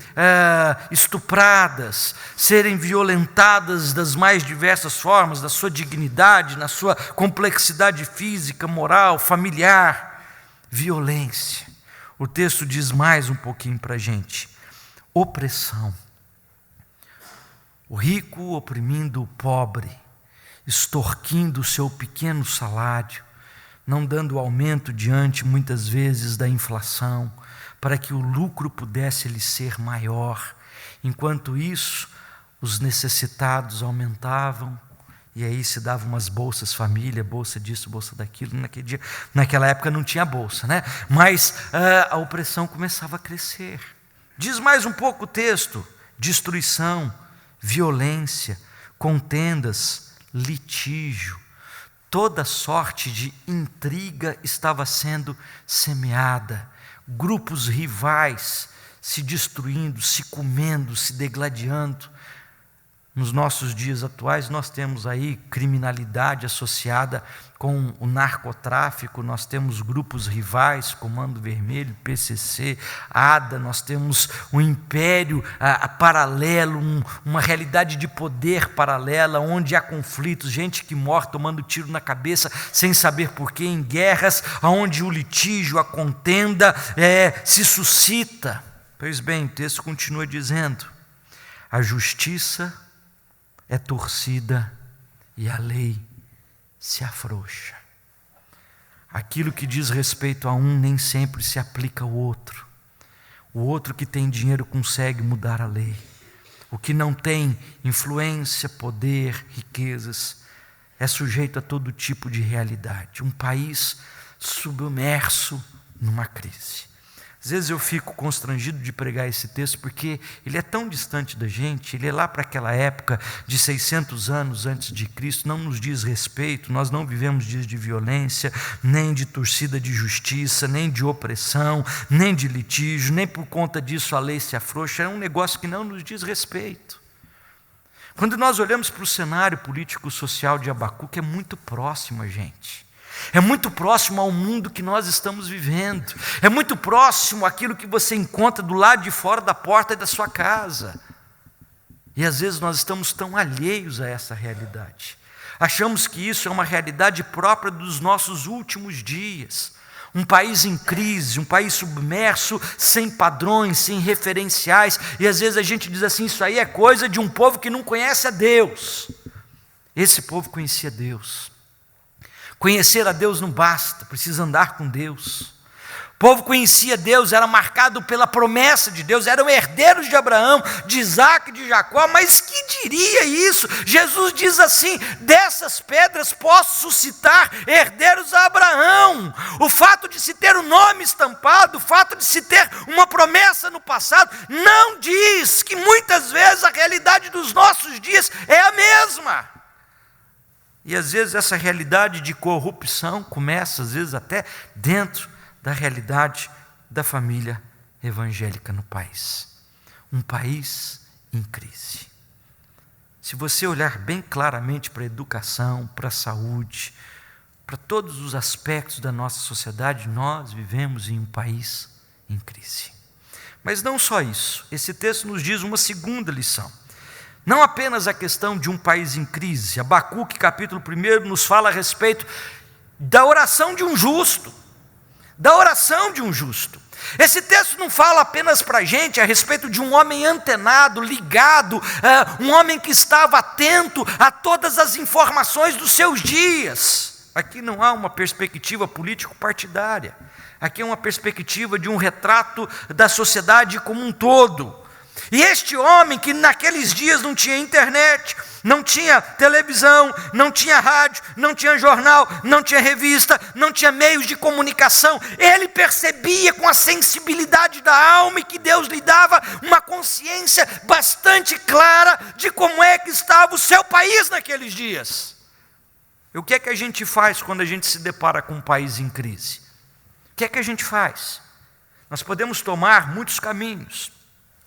estupradas, serem violentadas das mais diversas formas, da sua dignidade, na sua complexidade física, moral, familiar. Violência. O texto diz mais um pouquinho para a gente. Opressão. O rico oprimindo o pobre, extorquindo o seu pequeno salário, não dando aumento diante, muitas vezes, da inflação, para que o lucro pudesse lhe ser maior. Enquanto isso, os necessitados aumentavam E aí se dava umas bolsas família, bolsa disso, bolsa daquilo. Naquela época não tinha bolsa, né? Mas a opressão começava a crescer. Diz mais um pouco o texto: destruição, violência, contendas, litígio, toda sorte de intriga estava sendo semeada, grupos rivais se destruindo, se comendo, se degladiando. Nos nossos dias atuais nós temos aí criminalidade associada com o narcotráfico, nós temos grupos rivais, Comando Vermelho, PCC, ADA, nós temos um império paralelo, uma realidade de poder paralela, onde há conflitos, gente que morre tomando tiro na cabeça sem saber porquê, em guerras, onde o litígio, a contenda se suscita. Pois bem, o texto continua dizendo: a justiça é torcida e a lei se afrouxa. Aquilo que diz respeito a um nem sempre se aplica ao outro. O outro que tem dinheiro consegue mudar a lei. O que não tem influência, poder, riquezas, é sujeito a todo tipo de realidade. Um país submerso numa crise. Às vezes eu fico constrangido de pregar esse texto porque ele é tão distante da gente, ele é lá para aquela época de 600 anos antes de Cristo, não nos diz respeito, nós não vivemos dias de violência, nem de torcida de justiça, nem de opressão, nem de litígio, nem por conta disso a lei se afrouxa, é um negócio que não nos diz respeito. Quando nós olhamos para o cenário político-social de Abacuque, é muito próximo a gente. É muito próximo ao mundo que nós estamos vivendo. É muito próximo àquilo que você encontra do lado de fora da porta da sua casa. E às vezes nós estamos tão alheios a essa realidade. Achamos que isso é uma realidade própria dos nossos últimos dias. Um país em crise, um país submerso, sem padrões, sem referenciais. E às vezes a gente diz assim: isso aí é coisa de um povo que não conhece a Deus. Esse povo conhecia Deus. Conhecer a Deus não basta, precisa andar com Deus. O povo conhecia Deus, era marcado pela promessa de Deus, eram herdeiros de Abraão, de Isaac e de Jacó. Mas que diria isso? Jesus diz assim: dessas pedras posso suscitar herdeiros a Abraão. O fato de se ter o nome estampado, o fato de se ter uma promessa no passado, não diz que muitas vezes a realidade dos nossos dias é a mesma. E às vezes essa realidade de corrupção começa, às vezes até dentro da realidade da família evangélica no país. Um país em crise. Se você olhar bem claramente para a educação, para a saúde, para todos os aspectos da nossa sociedade, nós vivemos em um país em crise. Mas não só isso, esse texto nos diz uma segunda lição. Não apenas a questão de um país em crise. Abacuque, capítulo 1, nos fala a respeito da oração de um justo. Da oração de um justo. Esse texto não fala apenas para a gente a respeito de um homem antenado, ligado, um homem que estava atento a todas as informações dos seus dias. Aqui não há uma perspectiva político-partidária. Aqui é uma perspectiva de um retrato da sociedade como um todo. E este homem que naqueles dias não tinha internet, não tinha televisão, não tinha rádio, não tinha jornal, não tinha revista, não tinha meios de comunicação, ele percebia com a sensibilidade da alma e que Deus lhe dava uma consciência bastante clara de como é que estava o seu país naqueles dias. E o que é que a gente faz quando a gente se depara com um país em crise? O que é que a gente faz? Nós podemos tomar muitos caminhos.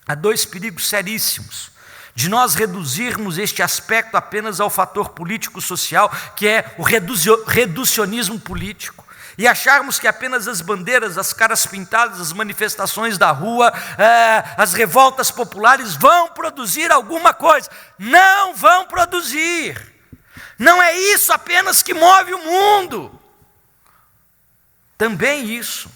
Há dois perigos seríssimos de nós reduzirmos este aspecto apenas ao fator político-social, que é o reducionismo político, e acharmos que apenas as bandeiras, as caras pintadas, as manifestações da rua, as revoltas populares vão produzir alguma coisa. Não vão produzir. Não é isso apenas que move o mundo. Também isso.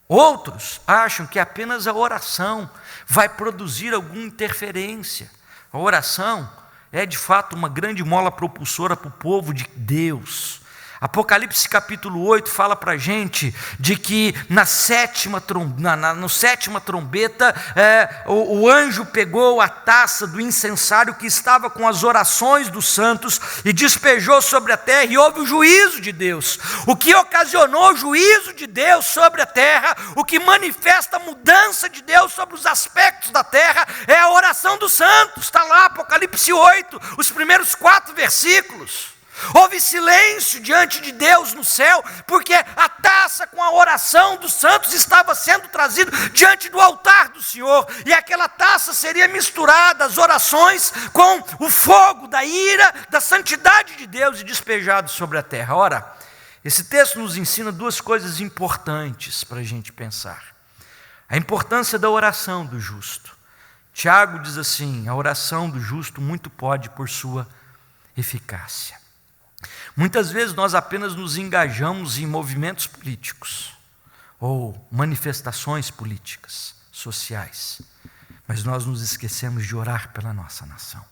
Outros acham que apenas a oração vai produzir alguma interferência. A oração é de fato uma grande mola propulsora para o povo de Deus. Apocalipse capítulo 8 fala para a gente de que no sétima trombeta, o anjo pegou a taça do incensário que estava com as orações dos santos e despejou sobre a terra, e houve o juízo de Deus. O que ocasionou o juízo de Deus sobre a terra, o que manifesta a mudança de Deus sobre os aspectos da terra, é a oração dos santos. Está lá, Apocalipse 8, os primeiros 4 versículos. Houve silêncio diante de Deus no céu, porque a taça com a oração dos santos estava sendo trazida diante do altar do Senhor, e aquela taça seria misturada, as orações, com o fogo da ira, da santidade de Deus, e despejado sobre a terra. Ora, esse texto nos ensina 2 coisas importantes para a gente pensar. A importância da oração do justo. Tiago diz assim: a oração do justo muito pode por sua eficácia. Muitas vezes nós apenas nos engajamos em movimentos políticos ou manifestações políticas, sociais, mas nós nos esquecemos de orar pela nossa nação,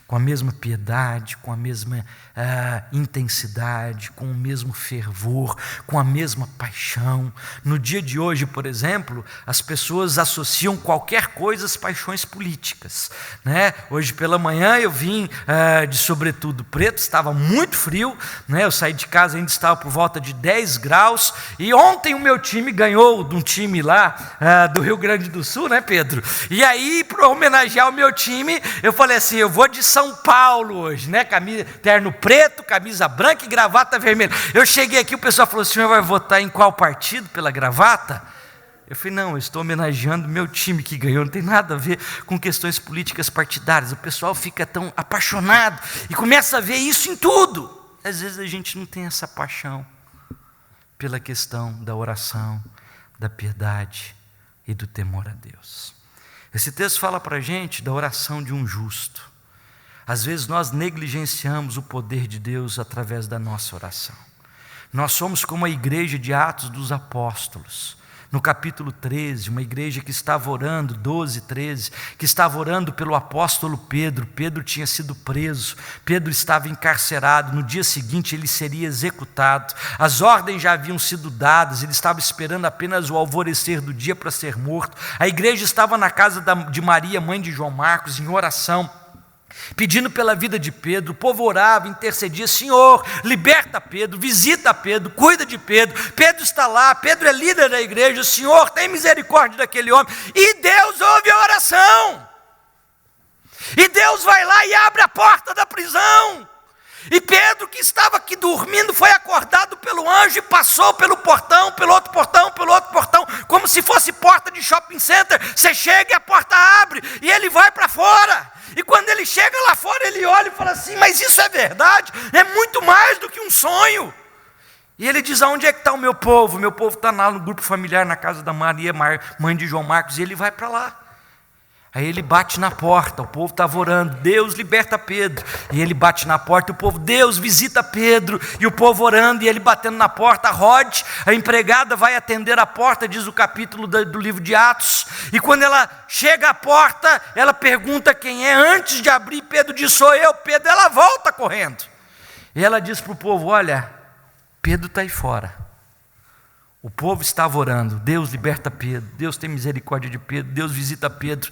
com a mesma piedade, com a mesma intensidade, com o mesmo fervor, com a mesma paixão. No dia de hoje, por exemplo, as pessoas associam qualquer coisa às paixões políticas, né? Hoje pela manhã eu vim de sobretudo preto, estava muito frio, né? Eu saí de casa, ainda estava por volta de 10 graus, e ontem o meu time ganhou de um time lá do Rio Grande do Sul, né, Pedro? E aí, para homenagear o meu time, eu falei assim: eu vou de São Paulo hoje, né? Terno preto, camisa branca e gravata vermelha. Eu cheguei aqui, o pessoal falou: o senhor vai votar em qual partido pela gravata? Eu falei: não, eu estou homenageando meu time que ganhou, não tem nada a ver com questões políticas partidárias. O pessoal fica tão apaixonado e começa a ver isso em tudo. Às vezes a gente não tem essa paixão pela questão da oração, da piedade e do temor a Deus. Esse texto fala para a gente da oração de um justo. Às vezes nós negligenciamos o poder de Deus através da nossa oração. Nós somos como a igreja de Atos dos Apóstolos. No capítulo 13, uma igreja que estava orando, 12, 13, que estava orando pelo apóstolo Pedro. Pedro tinha sido preso, Pedro estava encarcerado, no dia seguinte ele seria executado. As ordens já haviam sido dadas, ele estava esperando apenas o alvorecer do dia para ser morto. A igreja estava na casa de Maria, mãe de João Marcos, em oração, pedindo pela vida de Pedro. O povo orava, intercedia: Senhor, liberta Pedro, visita Pedro, cuida de Pedro. Pedro está lá, Pedro é líder da igreja. Senhor, tem misericórdia daquele homem. E Deus ouve a oração. E Deus vai lá e abre a porta da prisão. E Pedro, que estava aqui dormindo, foi acordado pelo anjo e passou pelo portão, pelo outro portão, pelo outro portão, como se fosse porta de shopping center. Você chega e a porta abre, e ele vai para fora. E quando ele chega lá fora, ele olha e fala assim: mas isso é verdade? É muito mais do que um sonho. E ele diz: aonde é que está o meu povo? Meu povo está lá no grupo familiar, na casa da Maria, mãe de João Marcos. E ele vai para lá. Aí ele bate na porta, o povo estava orando: Deus liberta Pedro. E ele bate na porta e o povo: Deus visita Pedro. E o povo orando e ele batendo na porta. Rode, a empregada, vai atender a porta, diz o capítulo do livro de Atos. E quando ela chega à porta, ela pergunta quem é. Antes de abrir, Pedro diz: sou eu. Pedro, ela volta correndo. E ela diz para o povo: olha, Pedro está aí fora. O povo estava orando: Deus liberta Pedro, Deus tem misericórdia de Pedro, Deus visita Pedro.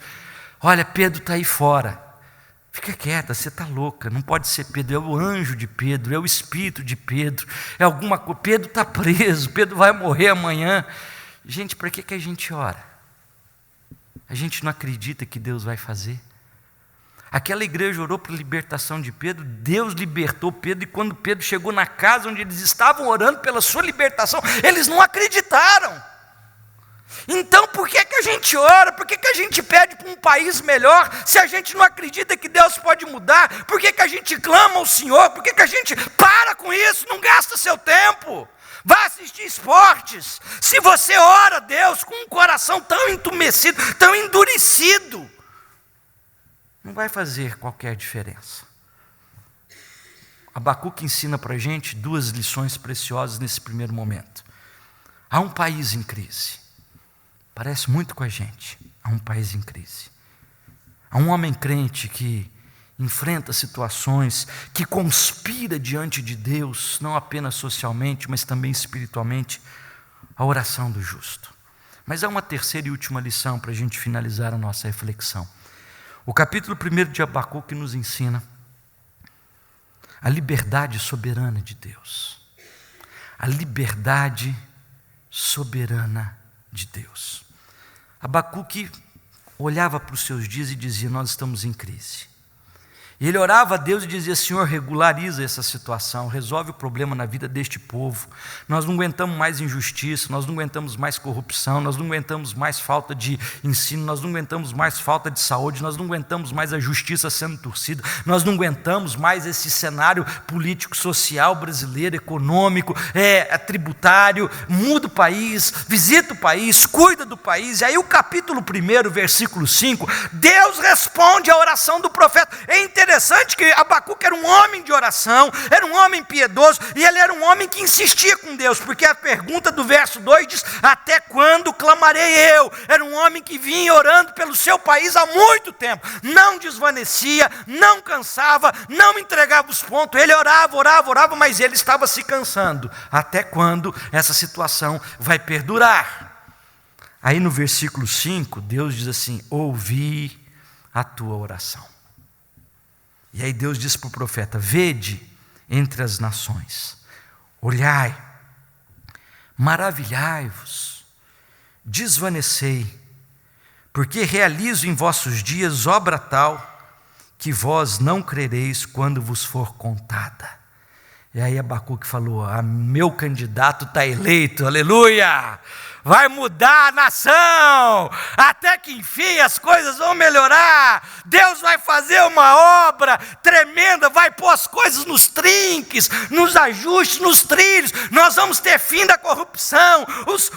Olha, Pedro está aí fora. Fica quieta, você está louca, não pode ser Pedro, é o anjo de Pedro, é o espírito de Pedro, é alguma coisa. Pedro está preso, Pedro vai morrer amanhã. Gente, para que a gente ora? A gente não acredita que Deus vai fazer? Aquela igreja orou para a libertação de Pedro, Deus libertou Pedro, e quando Pedro chegou na casa onde eles estavam orando pela sua libertação, eles não acreditaram. Então por que a gente ora? Por que a gente pede para um país melhor, se a gente não acredita que Deus pode mudar? Por que a gente clama ao Senhor? Por que a gente para com isso? Não gasta seu tempo. Vá assistir esportes. Se você ora a Deus com um coração tão entumecido, tão endurecido, não vai fazer qualquer diferença. Abacuque ensina para a gente 2 lições preciosas nesse primeiro momento. Há um país em crise. Parece muito com a gente. Há um país em crise. Há um homem crente que enfrenta situações, que conspira diante de Deus, não apenas socialmente, mas também espiritualmente, a oração do justo. Mas há uma terceira e última lição para a gente finalizar a nossa reflexão. O capítulo 1 de Abacuque nos ensina a liberdade soberana de Deus. A liberdade soberana de Deus. Abacuque olhava para os seus dias e dizia: nós estamos em crise. E ele orava a Deus e dizia: Senhor, regulariza essa situação, resolve o problema na vida deste povo. Nós não aguentamos mais injustiça, nós não aguentamos mais corrupção, nós não aguentamos mais falta de ensino, nós não aguentamos mais falta de saúde, nós não aguentamos mais a justiça sendo torcida, nós não aguentamos mais esse cenário político, social, brasileiro, econômico, tributário. Muda o país, visita o país, cuida do país. E aí o capítulo 1, versículo 5, Deus responde à oração do profeta. É interessante que Abacuque era um homem de oração, era um homem piedoso, e ele era um homem que insistia com Deus, porque a pergunta do verso 2 diz: até quando clamarei eu? Era um homem que vinha orando pelo seu país há muito tempo, não desvanecia, não cansava, não entregava os pontos. Ele orava, mas ele estava se cansando. Até quando essa situação vai perdurar? Aí no versículo 5, Deus diz assim: ouvi a tua oração. E aí Deus diz para o profeta: vede entre as nações, olhai, maravilhai-vos, desvanecei, porque realizo em vossos dias obra tal, que vós não crereis quando vos for contada. E aí Abacuque falou: meu candidato está eleito, aleluia! Vai mudar a nação, até que enfim as coisas vão melhorar. Deus vai fazer uma obra tremenda, vai pôr as coisas nos trinques, nos ajustes, nos trilhos. Nós vamos ter fim da corrupção,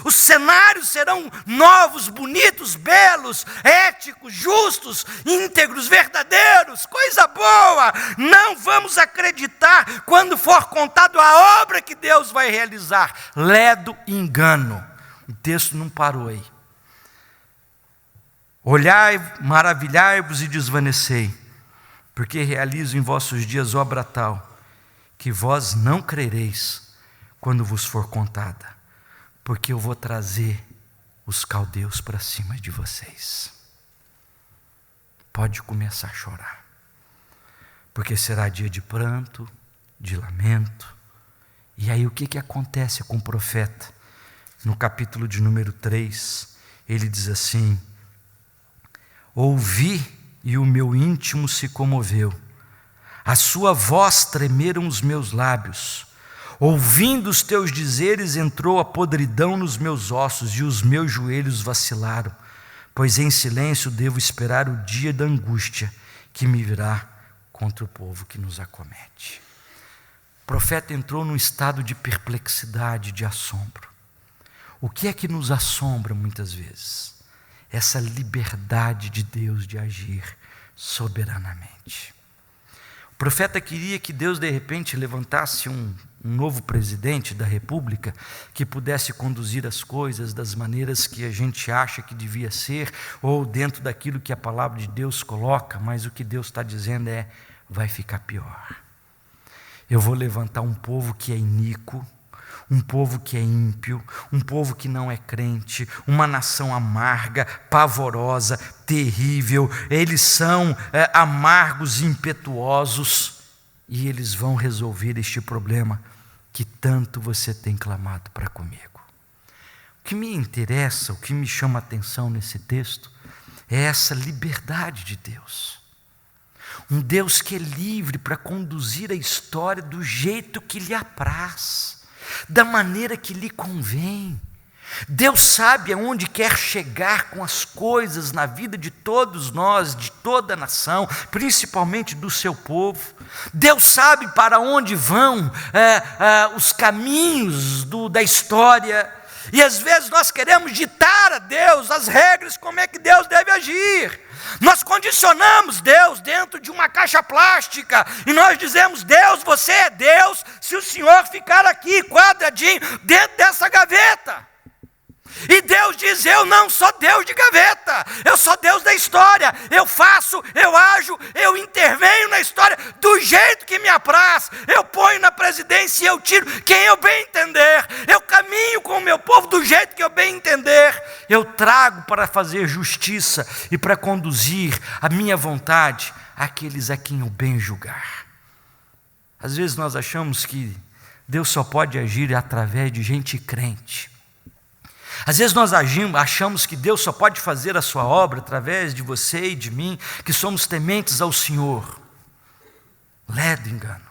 os cenários serão novos, bonitos, belos, éticos, justos, íntegros, verdadeiros, coisa boa. Não vamos acreditar quando for contado a obra que Deus vai realizar. Ledo engano. O texto não parou aí. Olhai, maravilhai-vos e desvanecei, porque realizo em vossos dias obra tal, que vós não crereis quando vos for contada, porque eu vou trazer os caldeus para cima de vocês. Pode começar a chorar, porque será dia de pranto, de lamento. E aí o que acontece com o profeta? No capítulo de número 3, ele diz assim: ouvi e o meu íntimo se comoveu, a sua voz tremeram os meus lábios, ouvindo os teus dizeres entrou a podridão nos meus ossos e os meus joelhos vacilaram, pois em silêncio devo esperar o dia da angústia que me virá contra o povo que nos acomete. O profeta entrou num estado de perplexidade, de assombro. O que é que nos assombra muitas vezes? Essa liberdade de Deus de agir soberanamente. O profeta queria que Deus de repente levantasse um novo presidente da república que pudesse conduzir as coisas das maneiras que a gente acha que devia ser, ou dentro daquilo que a palavra de Deus coloca, mas o que Deus está dizendo é: vai ficar pior. Eu vou levantar um povo que é iníquo, um povo que é ímpio, um povo que não é crente, uma nação amarga, pavorosa, terrível. Eles são amargos, impetuosos, e eles vão resolver este problema que tanto você tem clamado para comigo. O que me interessa, o que me chama a atenção nesse texto, é essa liberdade de Deus. Um Deus que é livre para conduzir a história do jeito que lhe apraz, da maneira que lhe convém. Deus sabe aonde quer chegar com as coisas na vida de todos nós, de toda a nação, principalmente do seu povo. Deus sabe para onde vão os caminhos da história. E às vezes nós queremos ditar a Deus as regras, como é que Deus deve agir. Nós condicionamos Deus dentro de uma caixa plástica e nós dizemos: Deus, você é Deus se o Senhor ficar aqui quadradinho dentro dessa gaveta. E Deus diz: eu não sou Deus de gaveta, eu sou Deus da história. Eu faço, eu ajo, eu intervenho na história do jeito que me apraz. Eu ponho na presidência e eu tiro quem eu bem entender. Eu caminho com o meu povo do jeito que eu bem entender. Eu trago para fazer justiça e para conduzir a minha vontade àqueles a quem eu bem julgar. Às vezes nós achamos que Deus só pode agir através de gente crente. Às vezes nós achamos que Deus só pode fazer a sua obra através de você e de mim, que somos tementes ao Senhor. Ledo engano.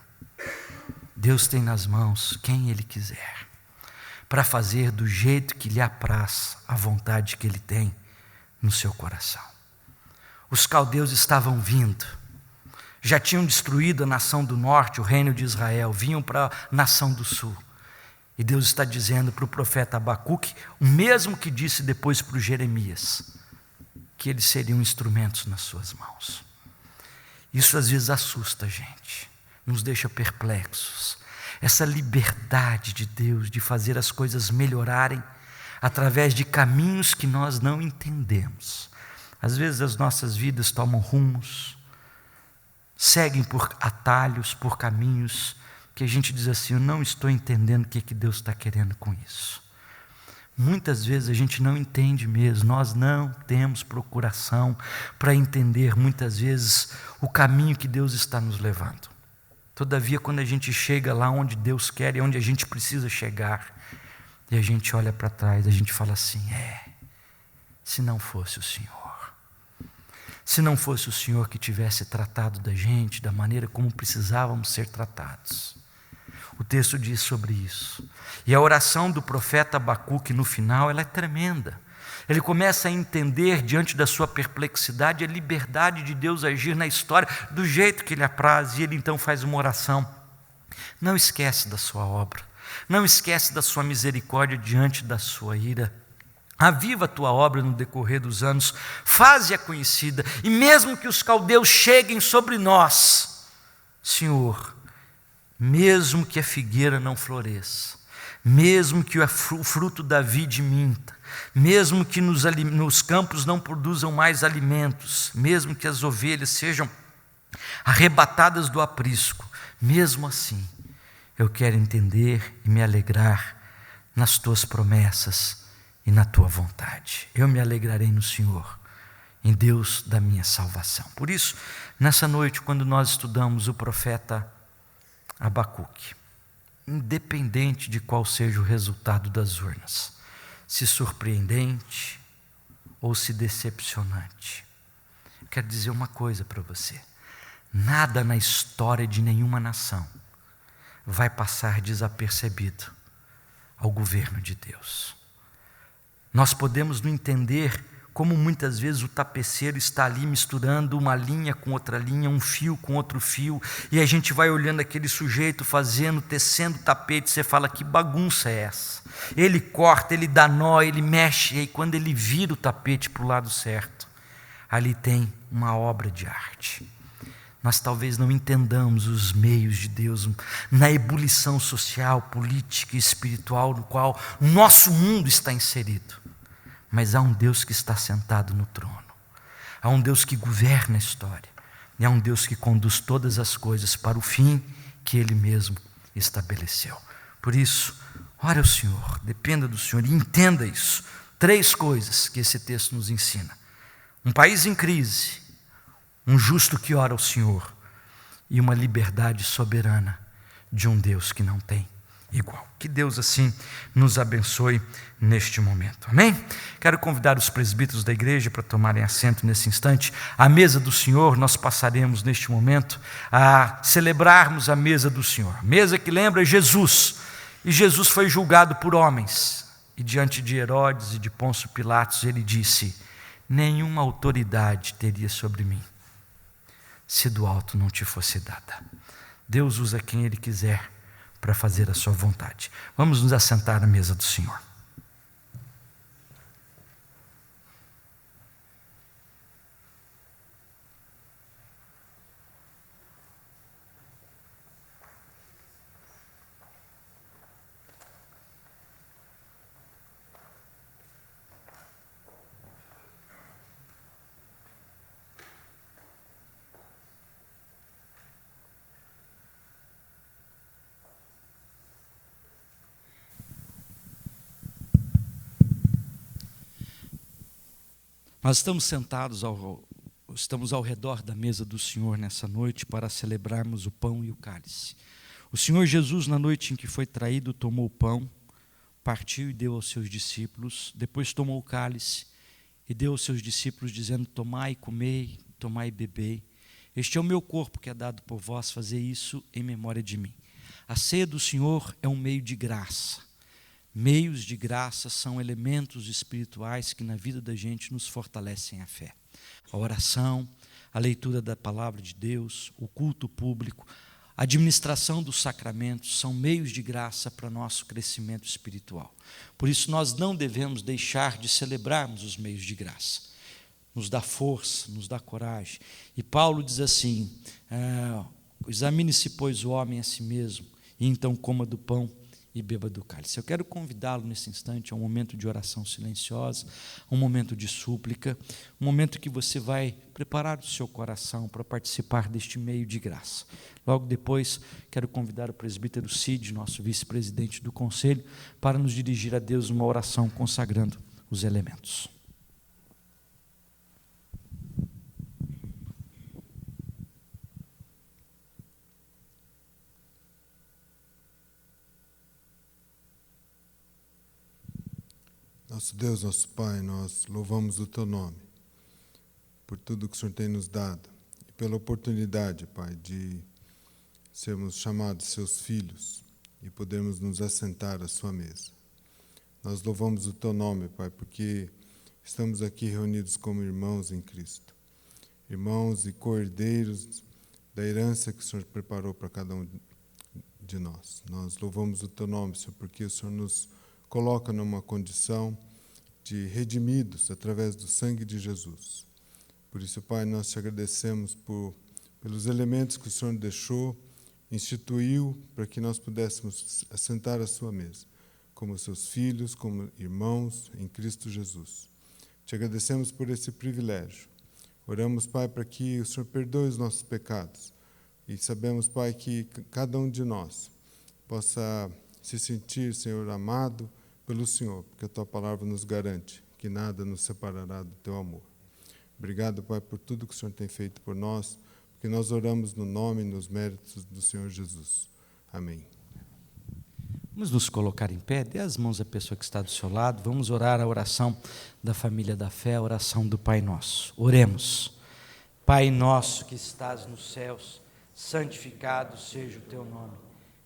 Deus tem nas mãos quem Ele quiser, para fazer do jeito que lhe apraz a vontade que Ele tem no seu coração. Os caldeus estavam vindo, já tinham destruído a nação do norte, o reino de Israel, vinham para a nação do sul. E Deus está dizendo para o profeta Abacuque, o mesmo que disse depois para o Jeremias, que eles seriam instrumentos nas suas mãos. Isso às vezes assusta a gente, nos deixa perplexos. Essa liberdade de Deus de fazer as coisas melhorarem através de caminhos que nós não entendemos. Às vezes as nossas vidas tomam rumos, seguem por atalhos, por caminhos que a gente diz assim: eu não estou entendendo o que Deus está querendo com isso. Muitas vezes a gente não entende mesmo, nós não temos procuração para entender muitas vezes o caminho que Deus está nos levando. Todavia, quando a gente chega lá onde Deus quer e onde a gente precisa chegar, e a gente olha para trás, a gente fala assim: se não fosse o Senhor, se não fosse o Senhor que tivesse tratado da gente da maneira como precisávamos ser tratados. O texto diz sobre isso. E a oração do profeta Abacuque no final, ela é tremenda. Ele começa a entender, diante da sua perplexidade, a liberdade de Deus agir na história do jeito que Ele apraz. E ele então faz uma oração. Não esquece da sua obra, não esquece da sua misericórdia diante da sua ira. Aviva a tua obra no decorrer dos anos, faze-a conhecida, e mesmo que os caldeus cheguem sobre nós, Senhor, mesmo que a figueira não floresça, mesmo que o fruto da vide minta, mesmo que nos campos não produzam mais alimentos, mesmo que as ovelhas sejam arrebatadas do aprisco, mesmo assim, eu quero entender e me alegrar nas tuas promessas e na tua vontade. Eu me alegrarei no Senhor, em Deus da minha salvação. Por isso, nessa noite, quando nós estudamos o profeta Abacuque, independente de qual seja o resultado das urnas, se surpreendente ou se decepcionante, eu quero dizer uma coisa para você: nada na história de nenhuma nação vai passar desapercebido ao governo de Deus. Nós podemos não entender como muitas vezes o tapeceiro está ali misturando uma linha com outra linha, um fio com outro fio, e a gente vai olhando aquele sujeito fazendo, tecendo tapete, você fala: que bagunça é essa? Ele corta, ele dá nó, ele mexe, e aí quando ele vira o tapete para o lado certo, ali tem uma obra de arte. Nós talvez não entendamos os meios de Deus na ebulição social, política e espiritual no qual o nosso mundo está inserido. Mas há um Deus que está sentado no trono, há um Deus que governa a história, e há um Deus que conduz todas as coisas para o fim que Ele mesmo estabeleceu. Por isso, ore ao Senhor, dependa do Senhor e entenda isso. 3 coisas que esse texto nos ensina: um país em crise, um justo que ora ao Senhor e uma liberdade soberana de um Deus que não tem igual. Que Deus assim nos abençoe neste momento. Amém? Quero convidar os presbíteros da igreja para tomarem assento nesse instante. À mesa do Senhor, nós passaremos neste momento a celebrarmos a mesa do Senhor. Mesa que lembra Jesus. E Jesus foi julgado por homens. E diante de Herodes e de Pôncio Pilatos, ele disse: nenhuma autoridade teria sobre mim, se do alto não te fosse dada. Deus usa quem Ele quiser para fazer a sua vontade. Vamos nos assentar à mesa do Senhor. Nós estamos ao redor da mesa do Senhor nessa noite para celebrarmos o pão e o cálice. O Senhor Jesus, na noite em que foi traído, tomou o pão, partiu e deu aos seus discípulos, depois tomou o cálice e deu aos seus discípulos, dizendo: tomai e comei, tomai e bebei. Este é o meu corpo que é dado por vós, fazei isso em memória de mim. A ceia do Senhor é um meio de graça. Meios de graça são elementos espirituais que na vida da gente nos fortalecem a fé. A oração, a leitura da palavra de Deus, o culto público, a administração dos sacramentos são meios de graça para nosso crescimento espiritual. Por isso nós não devemos deixar de celebrarmos os meios de graça. Nos dá força, nos dá coragem. E Paulo diz assim: examine-se, pois, o homem a si mesmo, e então coma do pão e beba do cálice. Eu quero convidá-lo nesse instante a um momento de oração silenciosa, um momento de súplica, um momento que você vai preparar o seu coração para participar deste meio de graça. Logo depois, quero convidar o presbítero Cid, nosso vice-presidente do conselho, para nos dirigir a Deus uma oração consagrando os elementos. Nosso Deus, nosso Pai, nós louvamos o Teu nome por tudo que o Senhor tem nos dado e pela oportunidade, Pai, de sermos chamados Seus filhos e podermos nos assentar à Sua mesa. Nós louvamos o Teu nome, Pai, porque estamos aqui reunidos como irmãos em Cristo, irmãos e co-herdeiros da herança que o Senhor preparou para cada um de nós. Nós louvamos o Teu nome, Senhor, porque o Senhor nos coloca numa condição de redimidos através do sangue de Jesus. Por isso, Pai, nós te agradecemos pelos elementos que o Senhor deixou, instituiu para que nós pudéssemos assentar à sua mesa, como seus filhos, como irmãos em Cristo Jesus. Te agradecemos por esse privilégio. Oramos, Pai, para que o Senhor perdoe os nossos pecados. E sabemos, Pai, que cada um de nós possa se sentir, Senhor, amado pelo Senhor, porque a Tua palavra nos garante que nada nos separará do Teu amor. Obrigado, Pai, por tudo que o Senhor tem feito por nós, porque nós oramos no nome e nos méritos do Senhor Jesus. Amém. Vamos nos colocar em pé, dê as mãos à pessoa que está do seu lado, vamos orar a oração da família da fé, a oração do Pai Nosso. Oremos. Pai nosso que estás nos céus, santificado seja o Teu nome.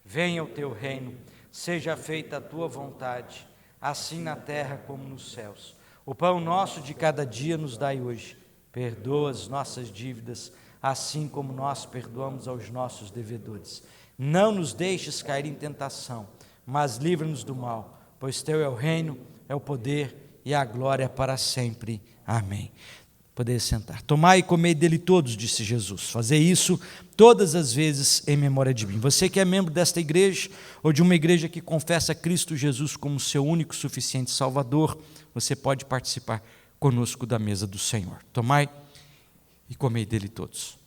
Venha o Teu reino, seja feita a Tua vontade, assim na terra como nos céus. O pão nosso de cada dia nos dai hoje. Perdoa as nossas dívidas, assim como nós perdoamos aos nossos devedores. Não nos deixes cair em tentação, mas livra-nos do mal, pois Teu é o reino, é o poder e a glória para sempre. Amém. Poder sentar. Tomai e comei dele todos, disse Jesus. Fazei isso todas as vezes em memória de mim. Você que é membro desta igreja, ou de uma igreja que confessa Cristo Jesus como seu único, suficiente Salvador, você pode participar conosco da mesa do Senhor. Tomai e comei dele todos.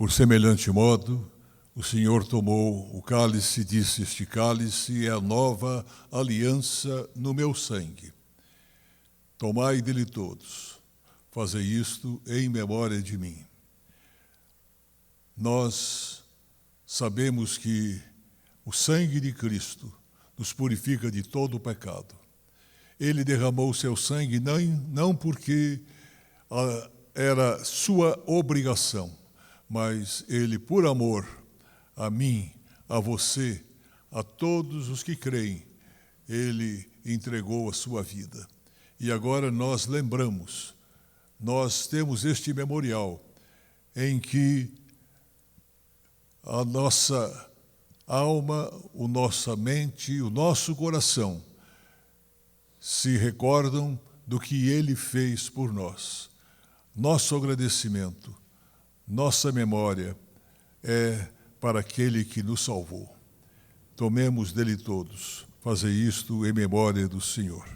Por semelhante modo, o Senhor tomou o cálice e disse: este cálice é a nova aliança no meu sangue. Tomai dele todos, fazei isto em memória de mim. Nós sabemos que o sangue de Cristo nos purifica de todo o pecado. Ele derramou o seu sangue não porque era sua obrigação, mas ele, por amor a mim, a você, a todos os que creem, ele entregou a sua vida. E agora nós lembramos, nós temos este memorial em que a nossa alma, a nossa mente, o nosso coração se recordam do que ele fez por nós. Nosso agradecimento, nossa memória é para aquele que nos salvou. Tomemos dele todos, fazei isto em memória do Senhor.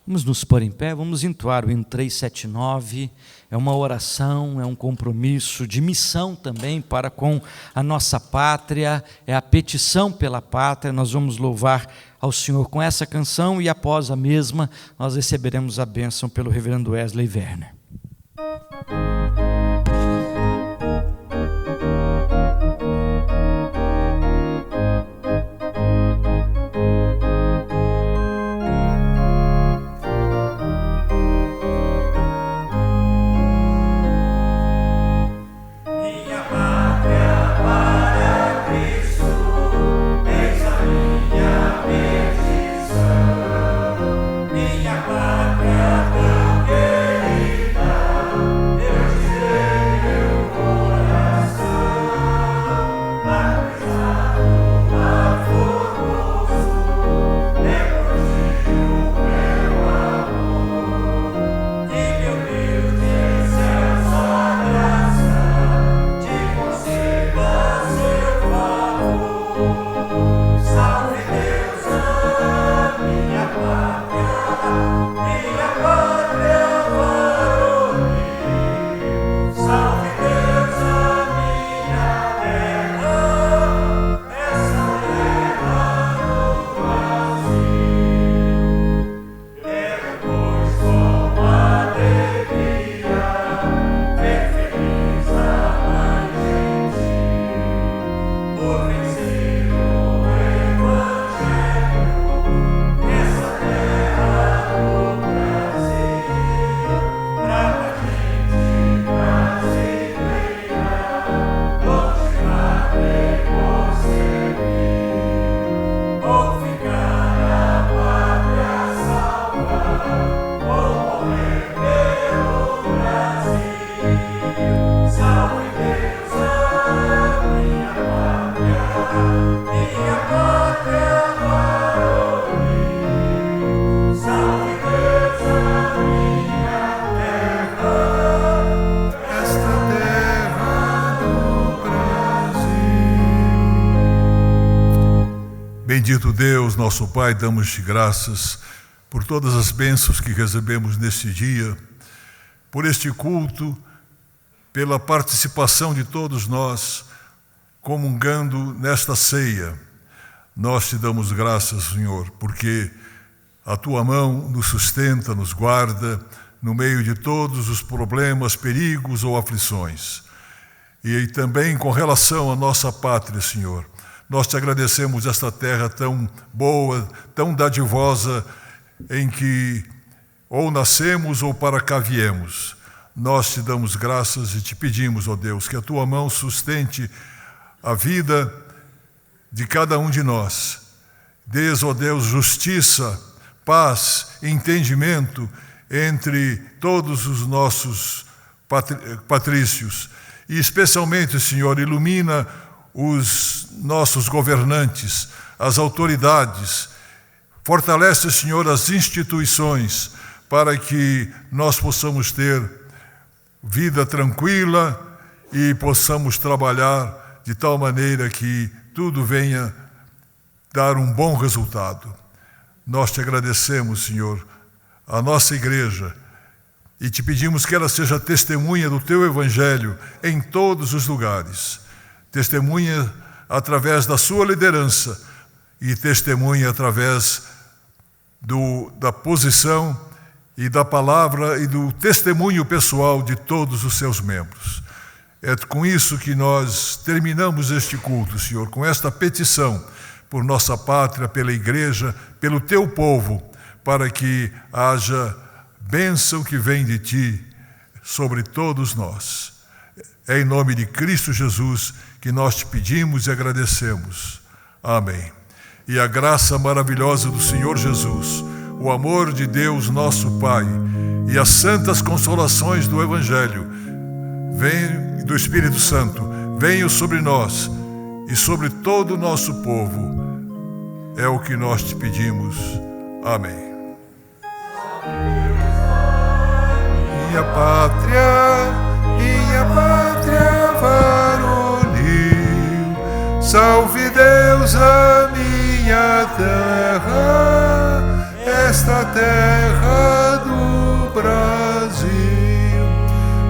Vamos nos pôr em pé, vamos entoar o hino 379, é uma oração, é um compromisso de missão também para com a nossa pátria, é a petição pela pátria. Nós vamos louvar ao Senhor com essa canção e após a mesma nós receberemos a bênção pelo reverendo Wesley Werner. Bendito Deus, nosso Pai, damos-te graças por todas as bênçãos que recebemos neste dia, por este culto, pela participação de todos nós, comungando nesta ceia. Nós te damos graças, Senhor, porque a tua mão nos sustenta, nos guarda, no meio de todos os problemas, perigos ou aflições. E também com relação à nossa pátria, Senhor, nós te agradecemos esta terra tão boa, tão dadivosa, em que ou nascemos ou para cá viemos. Nós te damos graças e te pedimos, ó Deus, que a tua mão sustente a vida de cada um de nós. Dês, ó Deus, justiça, paz, entendimento entre todos os nossos patrícios. E especialmente, Senhor, ilumina os nossos governantes, as autoridades. Fortalece, Senhor, as instituições para que nós possamos ter vida tranquila e possamos trabalhar de tal maneira que tudo venha dar um bom resultado. Nós te agradecemos, Senhor, a nossa igreja, e te pedimos que ela seja testemunha do teu evangelho em todos os lugares. Testemunha através da sua liderança e testemunha através da posição e da palavra e do testemunho pessoal de todos os seus membros. É com isso que nós terminamos este culto, Senhor, com esta petição por nossa pátria, pela igreja, pelo teu povo, para que haja bênção que vem de ti sobre todos nós. É em nome de Cristo Jesus que nós te pedimos e agradecemos. Amém. E a graça maravilhosa do Senhor Jesus, o amor de Deus nosso Pai e as santas consolações do Evangelho do Espírito Santo venham sobre nós e sobre todo o nosso povo. É o que nós te pedimos. Amém. Minha pátria varonil, salve Deus a minha terra, esta na terra do Brasil.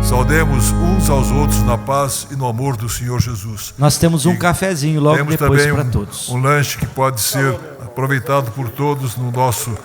Saudemos uns aos outros na paz e no amor do Senhor Jesus. Nós temos um cafezinho logo temos depois também para todos. um lanche que pode ser aproveitado por todos no nosso